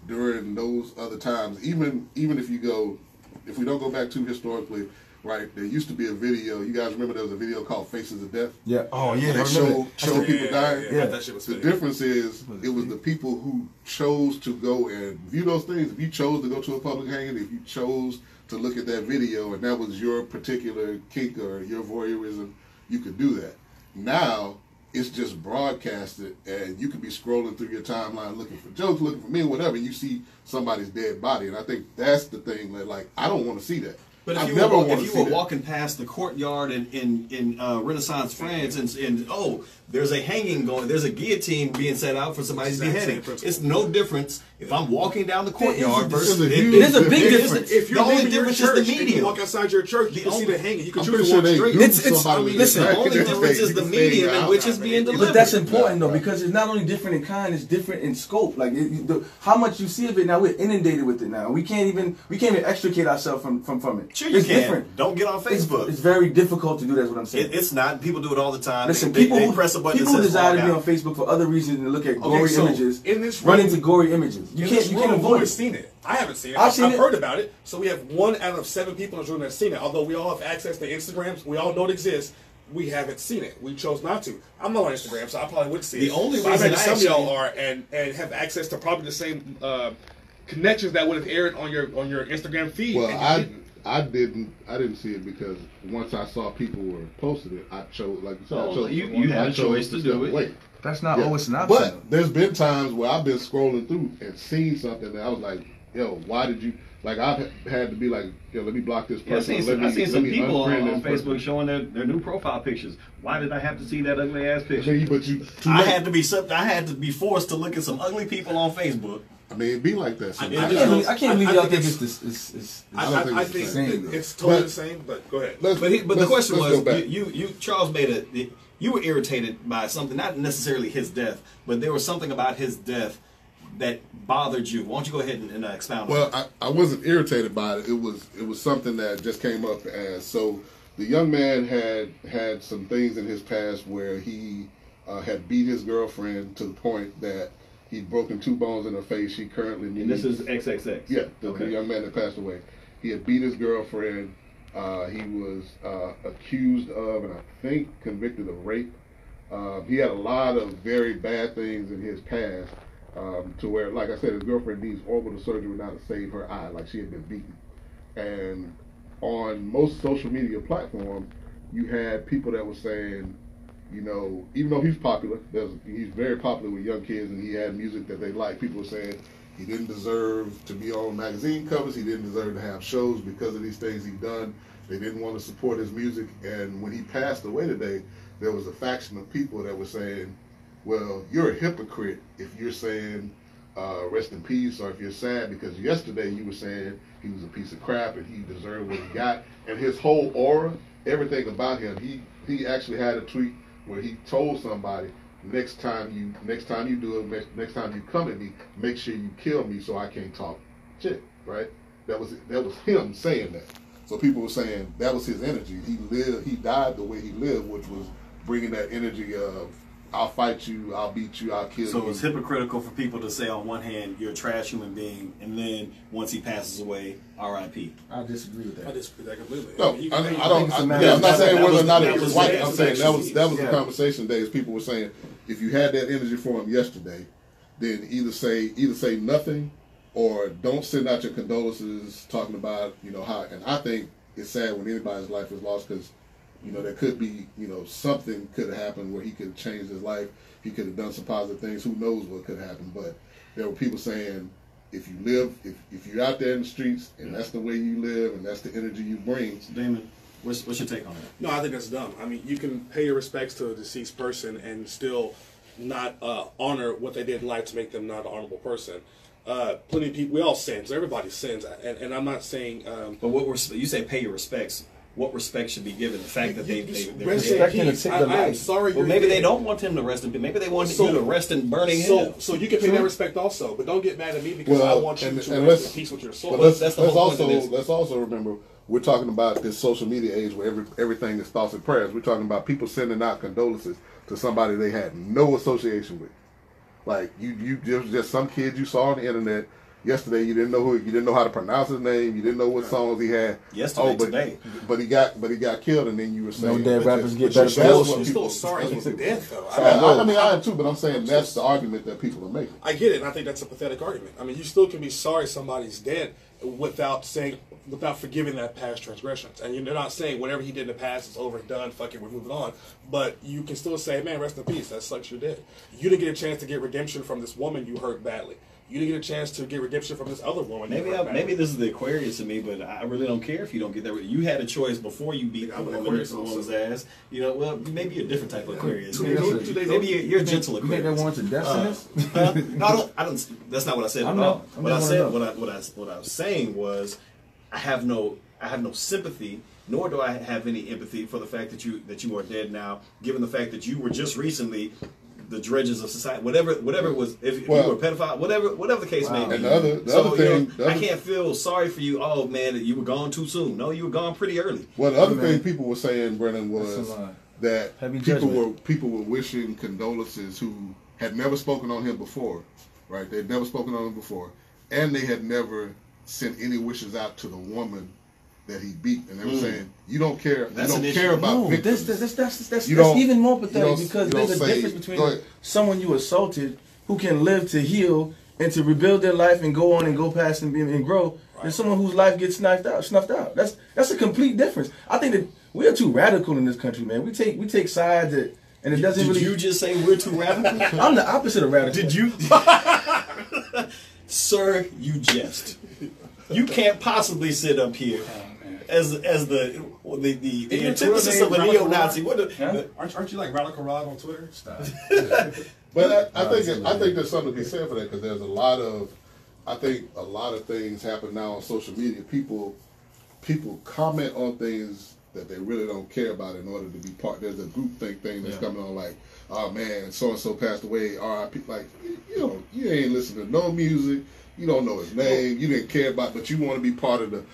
during those other times, even if you go. If we don't go back too historically, right, there used to be a video. You guys remember there was a video called Faces of Death? Yeah. Oh, yeah. They show people dying. Yeah. That shit was the difference is it was the people who chose to go and view those things. If you chose to go to a public hanging, if you chose to look at that video and that was your particular kink or your voyeurism, you could do that. Now, it's just broadcasted and you could be scrolling through your timeline looking for jokes, looking for me, whatever, and you see somebody's dead body. And I think that's the thing that, I don't want to see that. But if you were walking past the courtyard in Renaissance France and there's a hanging going, there's a guillotine being set out for somebody's beheading. It's no difference if I'm walking down the courtyard versus it is a big difference. If you're the only leaving your difference church is the and medium. you walk outside your church, you can see the hanging. You can I'm choose pretty to sure walk they straight. Listen, the only difference is the medium in which it's being delivered. But that's important though, because it's not only different in kind, it's different in scope. How much you see of it now, we're inundated with it now. We can't even extricate ourselves from it. Sure you It's can. different. Don't get on Facebook. It's very difficult to do. That's what I'm saying. It's not. People do it all the time. Listen, they people press a button people that says desire to log be out. on Facebook for other reasons than look at gory so images. in this run room- into gory images. You can't avoid Who has it. seen it? I haven't seen it. I've seen it. heard about it. So we have 1 out of 7 people in this room that's seen it. Although we all have access to Instagrams, we all know it exists. We haven't seen it. We chose not to. I'm not on Instagram, so I probably would see it. The only But I reason bet I some of y'all actually- are and have access to probably the same connections that would have aired on your Instagram feed. Well, and you didn't. I didn't see it because once I saw people were posting it, I chose, like you said, So I chose. you had I a chose choice to step do it. away. That's not Yeah. always an option. But there's been times where I've been scrolling through and seen something that I was like, yo, why did you? Like I've had to be like, yo, let me block this Yeah, person. I've seen let some me people unfriend on this Facebook person. showing their new profile pictures. Why did I have to see that ugly ass I picture? mean, but you, too I late. had to be forced to look at some ugly people on Facebook. I mean, it be like that. I sometimes. can't believe I y'all think think it's- it's I think it's think the same. it's totally But- the same. But go ahead. Let's- But the let's- question let's go was, back. you Charles you were irritated by something, not necessarily his death, but there was something about his death that bothered you. Why don't you go ahead and expound on Well, it? I wasn't irritated by it. It was something that just came up as so. The young man had some things in his past where he had beat his girlfriend to the point that he'd broken 2 bones in her face. She currently And this needs- is XXX. yeah, the Okay. young man that passed away. He had beat his girlfriend. He was accused of and I think convicted of rape. He had a lot of very bad things in his past. To where, like I said, his girlfriend needs orbital surgery now to save her eye, like she had been beaten. And on most social media platforms, you had people that were saying, you know, even though he's popular, he's very popular with young kids, and he had music that they like. People were saying he didn't deserve to be on magazine covers. He didn't deserve to have shows because of these things he'd done. They didn't want to support his music. And when he passed away today, there was a faction of people that were saying, well, you're a hypocrite if you're saying rest in peace, or if you're sad because yesterday you were saying he was a piece of crap and he deserved what he got. And his whole aura, everything about him, he actually had a tweet where he told somebody, next time you do it, next time you come at me, make sure you kill me so I can't talk shit, right? That was him saying that. So people were saying that was his energy. He died the way he lived, which was bringing that energy of I'll fight you, I'll beat you, I'll kill you. So it's hypocritical for people to say on one hand you're a trash human being, and then once he passes away, R.I.P. I disagree with I that. disagree with that completely. No, You I can- don't. it's a I'm matter- not saying that whether was- or not that it was was right. the I'm saying that was the Yeah. conversation days. People were saying if you had that energy for him yesterday, then either say nothing or don't send out your condolences talking about how. And I think it's sad when anybody's life is lost because there could be something could have happened where he could have changed his life. He could have done some positive things. Who knows what could happen? But there were people saying, if you live, if you're out there in the streets and that's the way you live and that's the energy you bring. Damon, what's your take on that? No, I think that's dumb. I mean, you can pay your respects to a deceased person and still not honor what they did in life to make them not an honorable person. Plenty of people, we all sin, so everybody sins. And I'm not saying. But you say pay your respects. What respect should be given? The fact that they're rest in dead. peace. I am sorry. Well, you're maybe they dead. don't want him to rest in peace. Maybe they want you to rest in burning hell. So you can pay that respect also, but don't get mad at me because I want you to and rest in peace with your soul. But let's That's the whole point of this. let's also remember we're talking about this social media age where everything is thoughts and prayers. We're talking about people sending out condolences to somebody they had no association with. Like you just some kid you saw on the internet yesterday. You didn't know how to pronounce his name. You didn't know what songs he had. Yesterday, but today. But he got killed, and then you were saying dead rappers get that's better what promotion. I'm people- still sorry that's he's what dead, people- though. I mean, I am too, but I'm saying that's the argument that people are making. I get it, and I think that's a pathetic argument. I mean, you still can be sorry somebody's dead without forgiving that past transgressions. And you're not saying whatever he did in the past is over and done, fuck it, we're moving on. But you can still say, man, rest in peace, that sucks, you're dead. You didn't get a chance to get redemption from this woman you hurt badly. You didn't get a chance to get redemption from this other woman. Maybe this is the Aquarius in me, but I really don't care if you don't get that. You had a choice before you beat I'm an a Aquarius woman's ass. Well, maybe you're a different type of Aquarius. Two days Maybe you're a gentle You think that Aquarius. warrants a death sentence? No, I don't. That's not what I said I at know. all. I What I just said, wanna know. what I was saying was, I have no sympathy, nor do I have any empathy for the fact that you are dead now. Given the fact that you were just recently the dredges of society, whatever it was. If you were a pedophile, whatever the case may be. And the other thing, I can't feel sorry for you. Oh man, you were gone too soon. No, you were gone pretty early. Well, the other thing people were saying, Brennan, was that people were wishing condolences who had never spoken on him before, right? They'd never spoken on him before, and they had never sent any wishes out to the woman that he beat, and they were saying, "You don't care. You don't care about victims." That's even more pathetic because there's a difference between someone you assaulted who can live to heal and to rebuild their life and go on and go past and grow, and someone whose life gets snuffed out. That's a complete difference. I think that we are too radical in this country, man. We take sides and it doesn't really. Did you just say we're too radical? I'm the opposite of radical. Did you, sir? You jest. You can't possibly sit up here as the antithesis of a neo-Nazi. Aren't you like Radical Rod on Twitter? Stop. But I think there's something to be said for that, because there's a lot of things happen now on social media. People comment on things that they really don't care about in order to be part. There's a groupthink thing that's coming on, like, oh man, so and so passed away, R.I.P. Like, you ain't listening to no music. You don't know his name. You didn't care about, but you want to be part of the.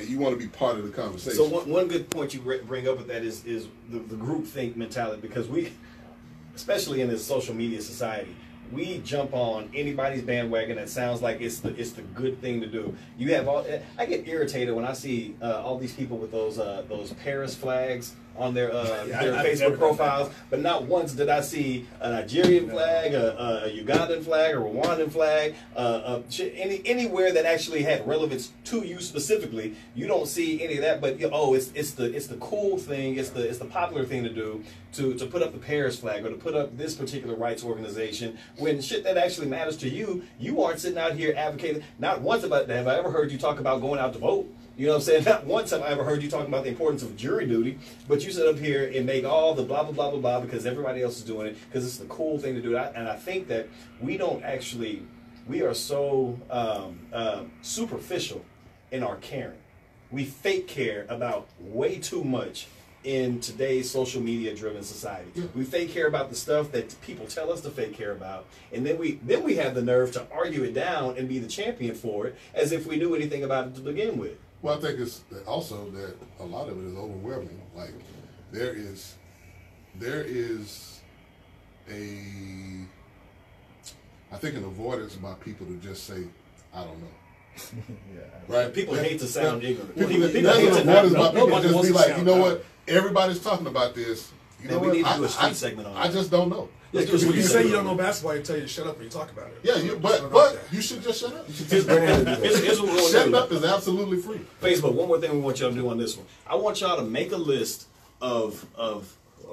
You want to be part of the conversation. So one good point you bring up with that is the groupthink mentality, because we, especially in this social media society, we jump on anybody's bandwagon that sounds like it's the good thing to do. You have I get irritated when I see all these people with those Paris flags on their Facebook profiles, but not once did I see a Nigerian flag, a Ugandan flag, a Rwandan flag, anywhere that actually had relevance to you specifically. You don't see any of that, but it's the cool thing, it's the popular thing to do to put up the Paris flag or to put up this particular rights organization, when shit that actually matters to you, you aren't sitting out here advocating. Not once have I ever heard you talk about going out to vote. You know what I'm saying? Not once have I ever heard you talking about the importance of jury duty, but you sit up here and make all the blah, blah, blah, blah, blah because everybody else is doing it, because it's the cool thing to do. And I think that we are so superficial in our caring. We fake care about way too much in today's social media driven society. We fake care about the stuff that people tell us to fake care about, and then we have the nerve to argue it down and be the champion for it as if we knew anything about it to begin with. Well, I think it's also that a lot of it is overwhelming. Like there is an avoidance by people to just say, I don't know. Right? People hate to sound ignorant. People hate to just be like, you know what? Everybody's talking about this. You know we what? need to do a street segment on it. I just don't know. If you say you don't know basketball, they tell you to shut up and you talk about it. Yeah, but you should just shut up. Shutting up is absolutely free. Facebook, one more thing we want y'all to do on this one. I want y'all to make a list of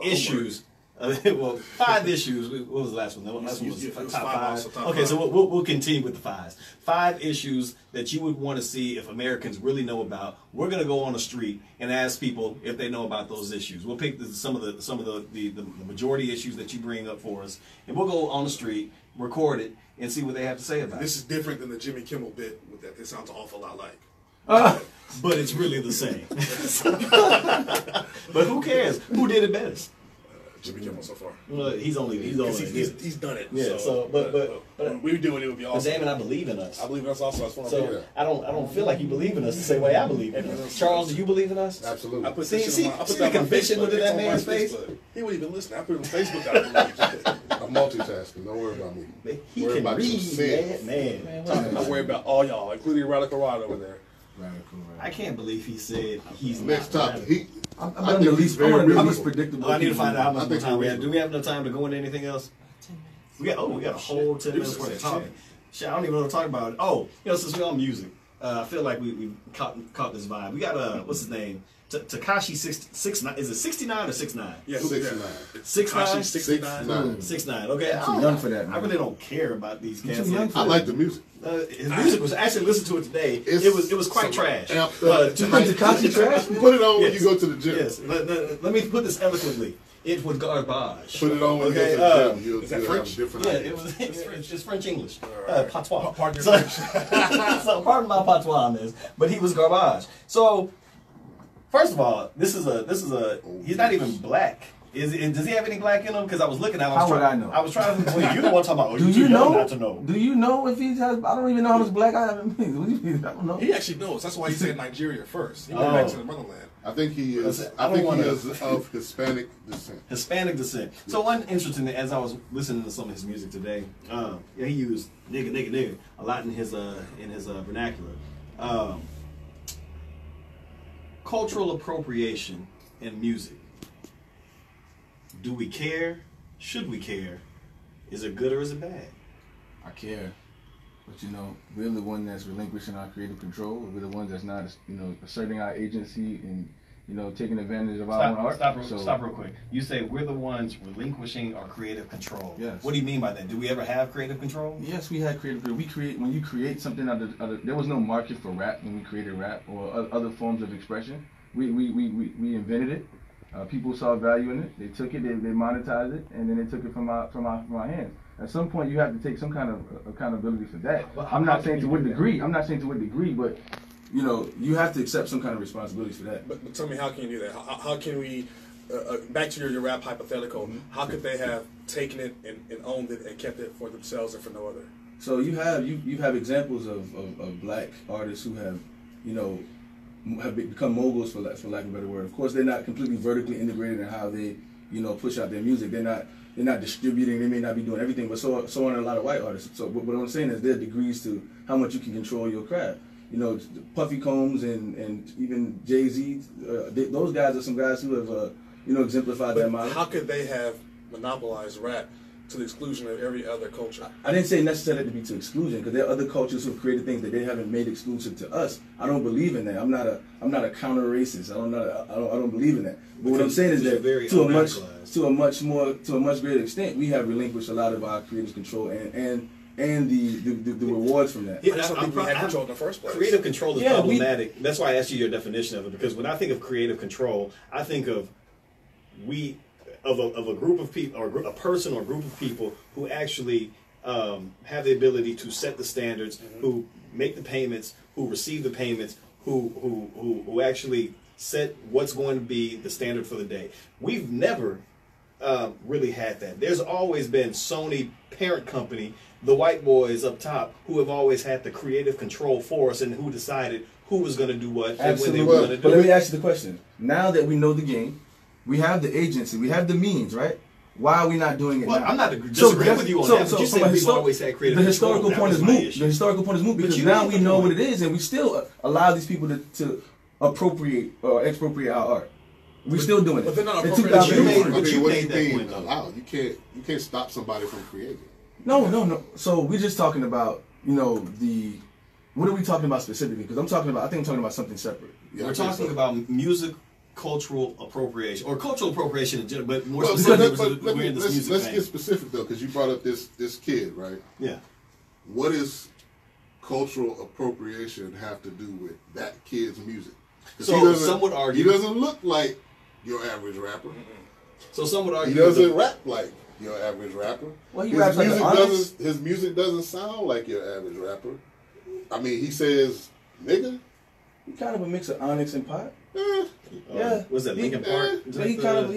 issues. Well, 5 issues. What was the last one? The last one was top 5. Okay, so we'll continue with the 5s. 5 issues that you would want to see if Americans really know about. We're going to go on the street and ask people if they know about those issues. We'll pick some of the majority issues that you bring up for us, and we'll go on the street, record it, and see what they have to say about it. This is different than the Jimmy Kimmel bit with that. This sounds an awful lot like. But it's really the same. But who cares? Who did it best? Jimmy Kimmel so far. Well, he's done it. Yeah. So, but we do it. It would be awesome. But damn it, I believe in us. I believe in us also. So I don't feel like you believe in us the same way I believe in us. Charles, do you believe in us? Absolutely. I put see the conviction within that man's face. He wouldn't even listen. I put it on Facebook. I believe. I'm multitasking. Don't worry about me. He worry can about read, man. I worry about all y'all, including Radical Rod over there. I can't believe he said he's next not topic. I'm the least predictable. I need to find out how much time we have. Do we have enough time to go into anything else? We got a whole 10 minutes for the topic. Shit, I don't even know what to talk about. Oh, since we're on music, I feel like we caught this vibe. We got what's his name? Tekashi 69. Is it 69 or 69? Yeah, 69. 69? 69. 69. Okay, I'm too young for that, man. I really don't care about these cats. I like the music. His music was actually listened to it today. It was quite trash. Tekashi trash? Put it on when you go to the gym. Yes. Let me put this eloquently. It was garbage. Put it on when you go to the gym. You'll French? have different ideas. It's French English. Patois. Pardon so pardon my patois on this, but he was garbage. So first of all, this is a he's not even black. Does he have any black in him? Because I was looking at him. How would I know? I was trying to. Well, you the one talking about. Oh, Do you you too young know? not to know. Do you know if he has? I don't even know how much black I have in me. What do you mean? I don't know. He actually knows. That's why he said Nigeria first. He went Oh. back to the motherland. I think he is. I I think don't he wanna- is of Hispanic descent. Hispanic descent. So one interesting thing, as I was listening to some of his music today, he used nigga a lot in his vernacular. Cultural appropriation in music. Do we care? Should we care? Is it good or is it bad? I care, but you know, we're the one that's relinquishing our creative control. We're the ones that's not, you know, asserting our agency and, you know, taking advantage of our own art. Stop real quick. You say we're the ones relinquishing our creative control. Yes. What do you mean by that? Do we ever have creative control? Yes, we had creative. We create when you create something out of there was no market for rap when we created rap or other forms of expression. We invented it. People saw value in it. They took it. They monetized it, and then they took it from our hands. At some point, you have to take some kind of accountability for that. But I'm how not saying to can what you do degree. I'm not saying to what degree, but you know, you have to accept some kind of responsibility for that. But tell me, how can you do that? How can we, back to your rap hypothetical, how could they have taken it and owned it and kept it for themselves and for no other? So you have examples of black artists who have, you know, have become moguls for lack of a better word. Of course, they're not completely vertically integrated in how they, you know, push out their music. They're not distributing. They may not be doing everything, but so are a lot of white artists. So what I'm saying is there are degrees to how much you can control your craft. You know, Puffy Combs and even Jay-Z, those guys are some guys who have, you know, exemplified that model. How could they have monopolized rap to the exclusion of every other culture? I didn't say necessarily to be to exclusion, because there are other cultures who've created things that they haven't made exclusive to us. I don't believe in that. I'm not a counter racist. I don't believe in that. But what I'm saying is that to a much greater extent, we have relinquished a lot of our creative control and the rewards from that. I just don't think we had control in the first place. Creative control is problematic. That's why I asked you your definition of it, because when I think of creative control, I think of a group of people, or a person or a group of people who actually have the ability to set the standards, who make the payments, who receive the payments, who actually set what's going to be the standard for the day. We've never really had that. There's always been Sony parent company, the white boys up top, who have always had the creative control for us and who decided who was going to do what and when they were going to do But it. let me ask you the question. Now that we know the game, we have the agency, we have the means, right? Why are we not doing it Well, now? I'm not disagreeing with you on that, but you said we've always had creative The control. historical That point was is my moot. issue. The historical point is moot because you now made we the know point. what it is, and we still allow these people to appropriate or expropriate our art. We're still doing it. But they're not In appropriating 2008. But you what made do you that mean point, though. allow? You can't stop somebody from creating. No. So we're just talking about, you know, what are we talking about specifically? Because I think I'm talking about something separate. Yeah, We're I think talking so. about music, cultural appropriation, or cultural appropriation in general, but more Well, specifically, but we're in this music let's thing. get specific though, because you brought up this kid, right? Yeah. What does cultural appropriation have to do with that kid's music? 'Cause So some would argue he doesn't look like your average rapper. So some would He argue doesn't rap like your average rapper. Well, he raps like an artist. His music doesn't sound like your average rapper. I mean, he says nigga. He kind of a mix of Onyx and Pop. Yeah. Was that Linkin Park? But he kind of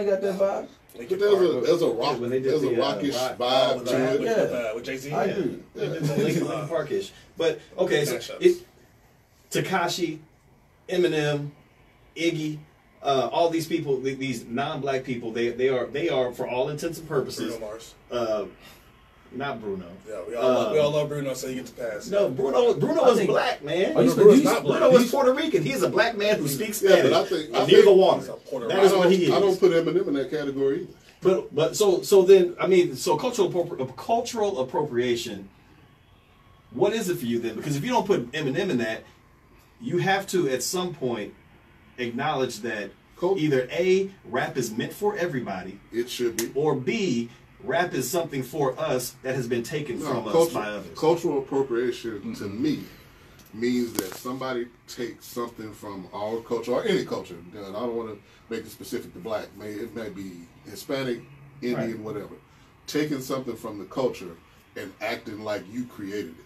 got that vibe. But there's a rock, when they did there's a the, rockish rock- vibe with, to it. Yeah. with Jay-Z? I agree. Linkin Park-ish. But okay, so Mashups. Tekashi, Eminem, Iggy, all these people, these non-black people, they are for all intents and purposes. Bruno Mars. Not Bruno. Yeah, we all love Bruno, so he gets to pass. No, Bruno is black, man. Oh, Bruno's not black. Bruno is Puerto Rican. He is a black man who speaks Yeah, Spanish. but I near think the water. he's a Puerto That is Rican. what he is. I don't put Eminem in that category either. But so then I mean, so cultural appropriation. What is it for you then? Because if you don't put Eminem in that, you have to at some point acknowledge that either A, rap is meant for everybody, It should be. or B, rap is something for us that has been taken from us by others. Cultural appropriation to me means that somebody takes something from our culture or any culture. I don't want to make it specific to black. It may be Hispanic, Indian, whatever. Taking something from the culture and acting like you created it.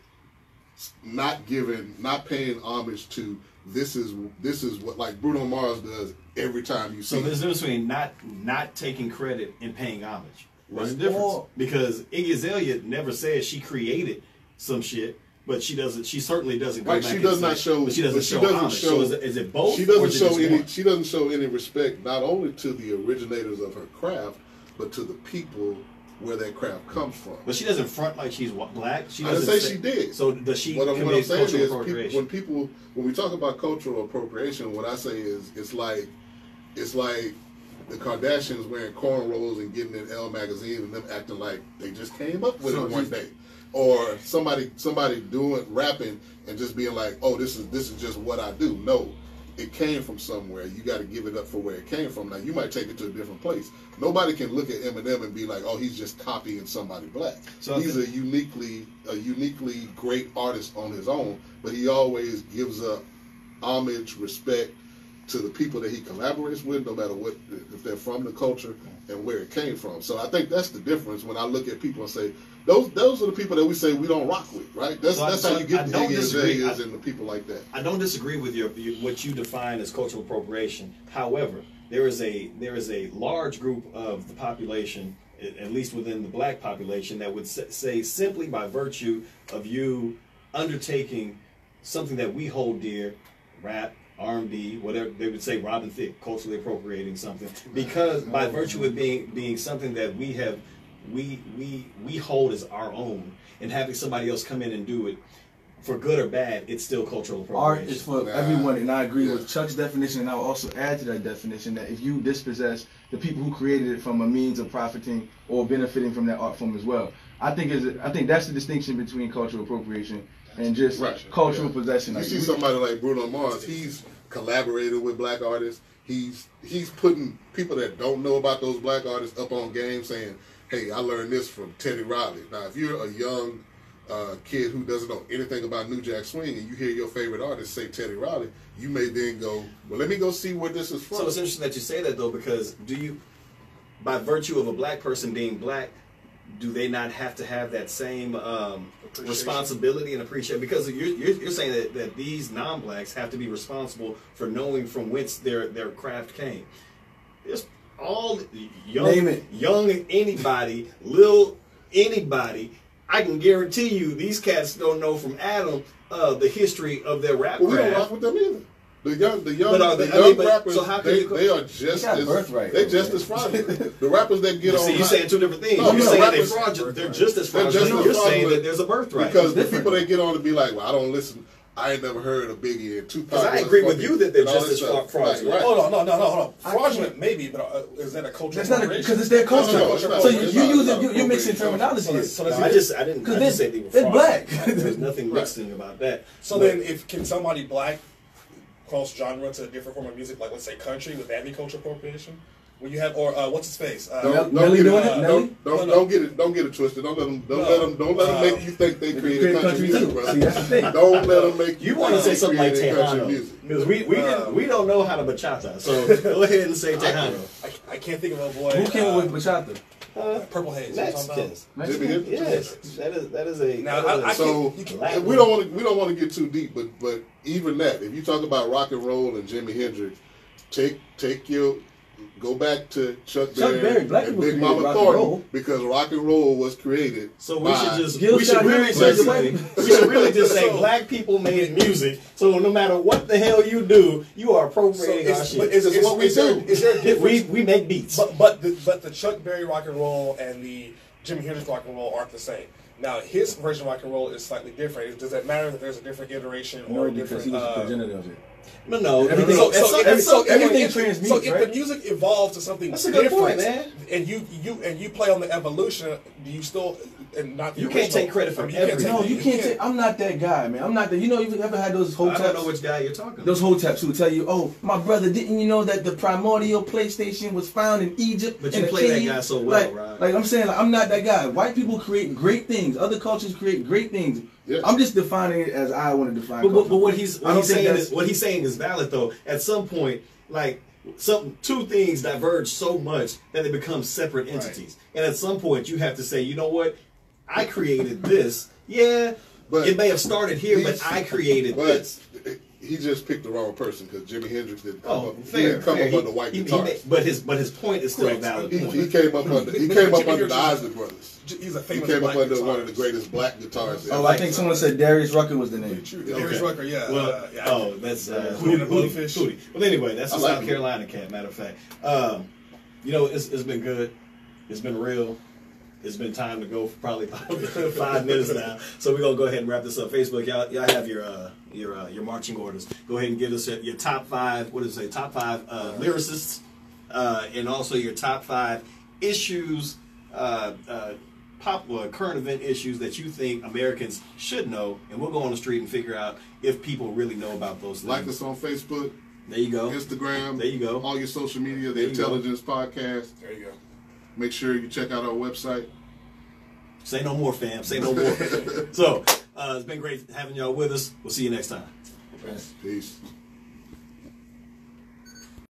not paying homage to this is what like Bruno Mars does every time you see. So there's a difference between not taking credit and paying homage. What's the difference? Because Iggy Azalea never says she created some shit, but she doesn't. She certainly doesn't. Go Right, back she and does say, not show. But she doesn't show homage. So is it both? She or doesn't is it show just any. one? She doesn't show any respect not only to the originators of her craft, but to the people where that craft comes from. But she doesn't front like she's black. She I didn't doesn't say she did. So does she What I'm commit saying cultural is, appropriation? when we talk about cultural appropriation, what I say is it's like the Kardashians wearing cornrows and getting in Elle magazine and them acting like they just came up with it one day, or somebody rapping and just being like, oh, this is just what I do. No, it came from somewhere. You got to give it up for where it came from. Now you might take it to a different place. Nobody can look at Eminem and be like, oh, he's just copying somebody black. So he's a uniquely great artist on his own, but he always gives up homage, respect to the people that he collaborates with, no matter what, if they're from the culture and where it came from. So I think that's the difference when I look at people and say, those are the people that we say we don't rock with, right? That's how you get the Iggy Azaleas and the people like that. I don't disagree with what you define as cultural appropriation. However, there is a large group of the population, at least within the black population, that would say simply by virtue of you undertaking something that we hold dear, rap, R&B, whatever, they would say Robin Thicke, culturally appropriating something, because by virtue of being something that we hold as our own, and having somebody else come in and do it, for good or bad, it's still cultural appropriation. Art is for everyone, and I agree with Chuck's definition, and I'll also add to that definition that if you dispossess the people who created it from a means of profiting or benefiting from that art form as well, I think that's the distinction between cultural appropriation and just cultural possession. You see somebody like Bruno Mars, he's collaborated with black artists. He's putting people that don't know about those black artists up on game, saying, hey, I learned this from Teddy Riley. Now, if you're a young kid who doesn't know anything about New Jack Swing and you hear your favorite artist say Teddy Riley, you may then go, well, let me go see where this is from. So it's interesting that you say that, though, because by virtue of a black person being black, do they not have to have that same responsibility and appreciation? Because you're saying that these non-blacks have to be responsible for knowing from whence their craft came. There's all young anybody, little anybody. I can guarantee you these cats don't know from Adam the history of their rap craft. We don't rock with them either. The young rappers, so how they are just as fraudulent. The rappers that get on. See, you're saying two different things. You're saying they're fraudulent. They're just as fraudulent. You're saying that there's a birthright. Because the people that get on to be like, well, I don't listen. I ain't never heard of Biggie and Tupac. Because I agree with you that they're just as fraudulent. Right. Hold on. Fraudulent maybe, but is that a cultural? That's not because it's their culture. So you're mixing terminology. I didn't say they were fraudulent. They're black. There's nothing mixing about that. So then, can somebody black cross genre to a different form of music, like let's say country, would that be cultural appropriation? When you have, or what's his face? Don't get it twisted. Don't let them make you think they created country music, bro. Don't let them make you want to say something like Tejano, because we don't know how to bachata. So go ahead and say Tejano. I can't think of a boy. Who came up with bachata? Purple Haze. Mexicans. Yes, that is a. Now, so we don't want to get too deep, but even that, if you talk about rock and roll and Jimi Hendrix, go back to Chuck Berry and Big Mama Thornton, because rock and roll was created. So we should really just say black people made music. So no matter what the hell you do, you are appropriating our shit. Is what we do. Is there a difference? We make beats. But the Chuck Berry rock and roll and the Jimi Hendrix rock and roll aren't the same. Now his version of rock and roll is slightly different. Does that matter that there's a different iteration or a different? Because he was the progenitor of it. No. So everything transmutes. So if the music evolves to something that's a good different, point, man. and you play on the evolution, do you still and not the you original, can't take credit for everything. No, you can't. I'm not that guy, man. I'm not that. You know, you've ever had those hoteps? I don't know which guy you're talking about. Those hoteps who will tell you, "Oh, my brother, didn't you know that the primordial PlayStation was found in Egypt?" But you play that guy so well, right? Like I'm saying, I'm not that guy. White people create great things. Other cultures create great things. Yes. I'm just defining it as I want to define. But what he's saying is valid though. At some point, like two things diverge so much that they become separate entities. Right. And at some point, you have to say, you know what? I created this. Yeah, But it may have started here, but I created this. He just picked the wrong person because Jimi Hendrix didn't come up. Fair, He didn't come fair. up under white guitars. But his point is still a valid point. He came up under the Isley Brothers. He's a He famous came up black under guitarist. one of the greatest black guitarists. Oh, I think someone said Darius Rucker was the name. Darius Rucker, yeah. Well, that's Hootie and the Blowfish. Hootie. Well, anyway, that's a I like South it. Carolina cat. Matter of fact, it's been good. It's been real. It's been time to go for probably 5 minutes now. So we're gonna go ahead and wrap this up. Facebook, y'all have your marching orders. Go ahead and give us your top 5. What does it say? Top 5 lyricists, and also your top 5 issues, current event issues that you think Americans should know. And we'll go on the street and figure out if people really know about those things. Like us on Facebook. There you go. Instagram. There you go. All your social media. The There you go. Intelligence Podcast. There you go. Make sure you check out our website. Say no more, fam. Say no more. So, it's been great having y'all with us. We'll see you next time. Peace.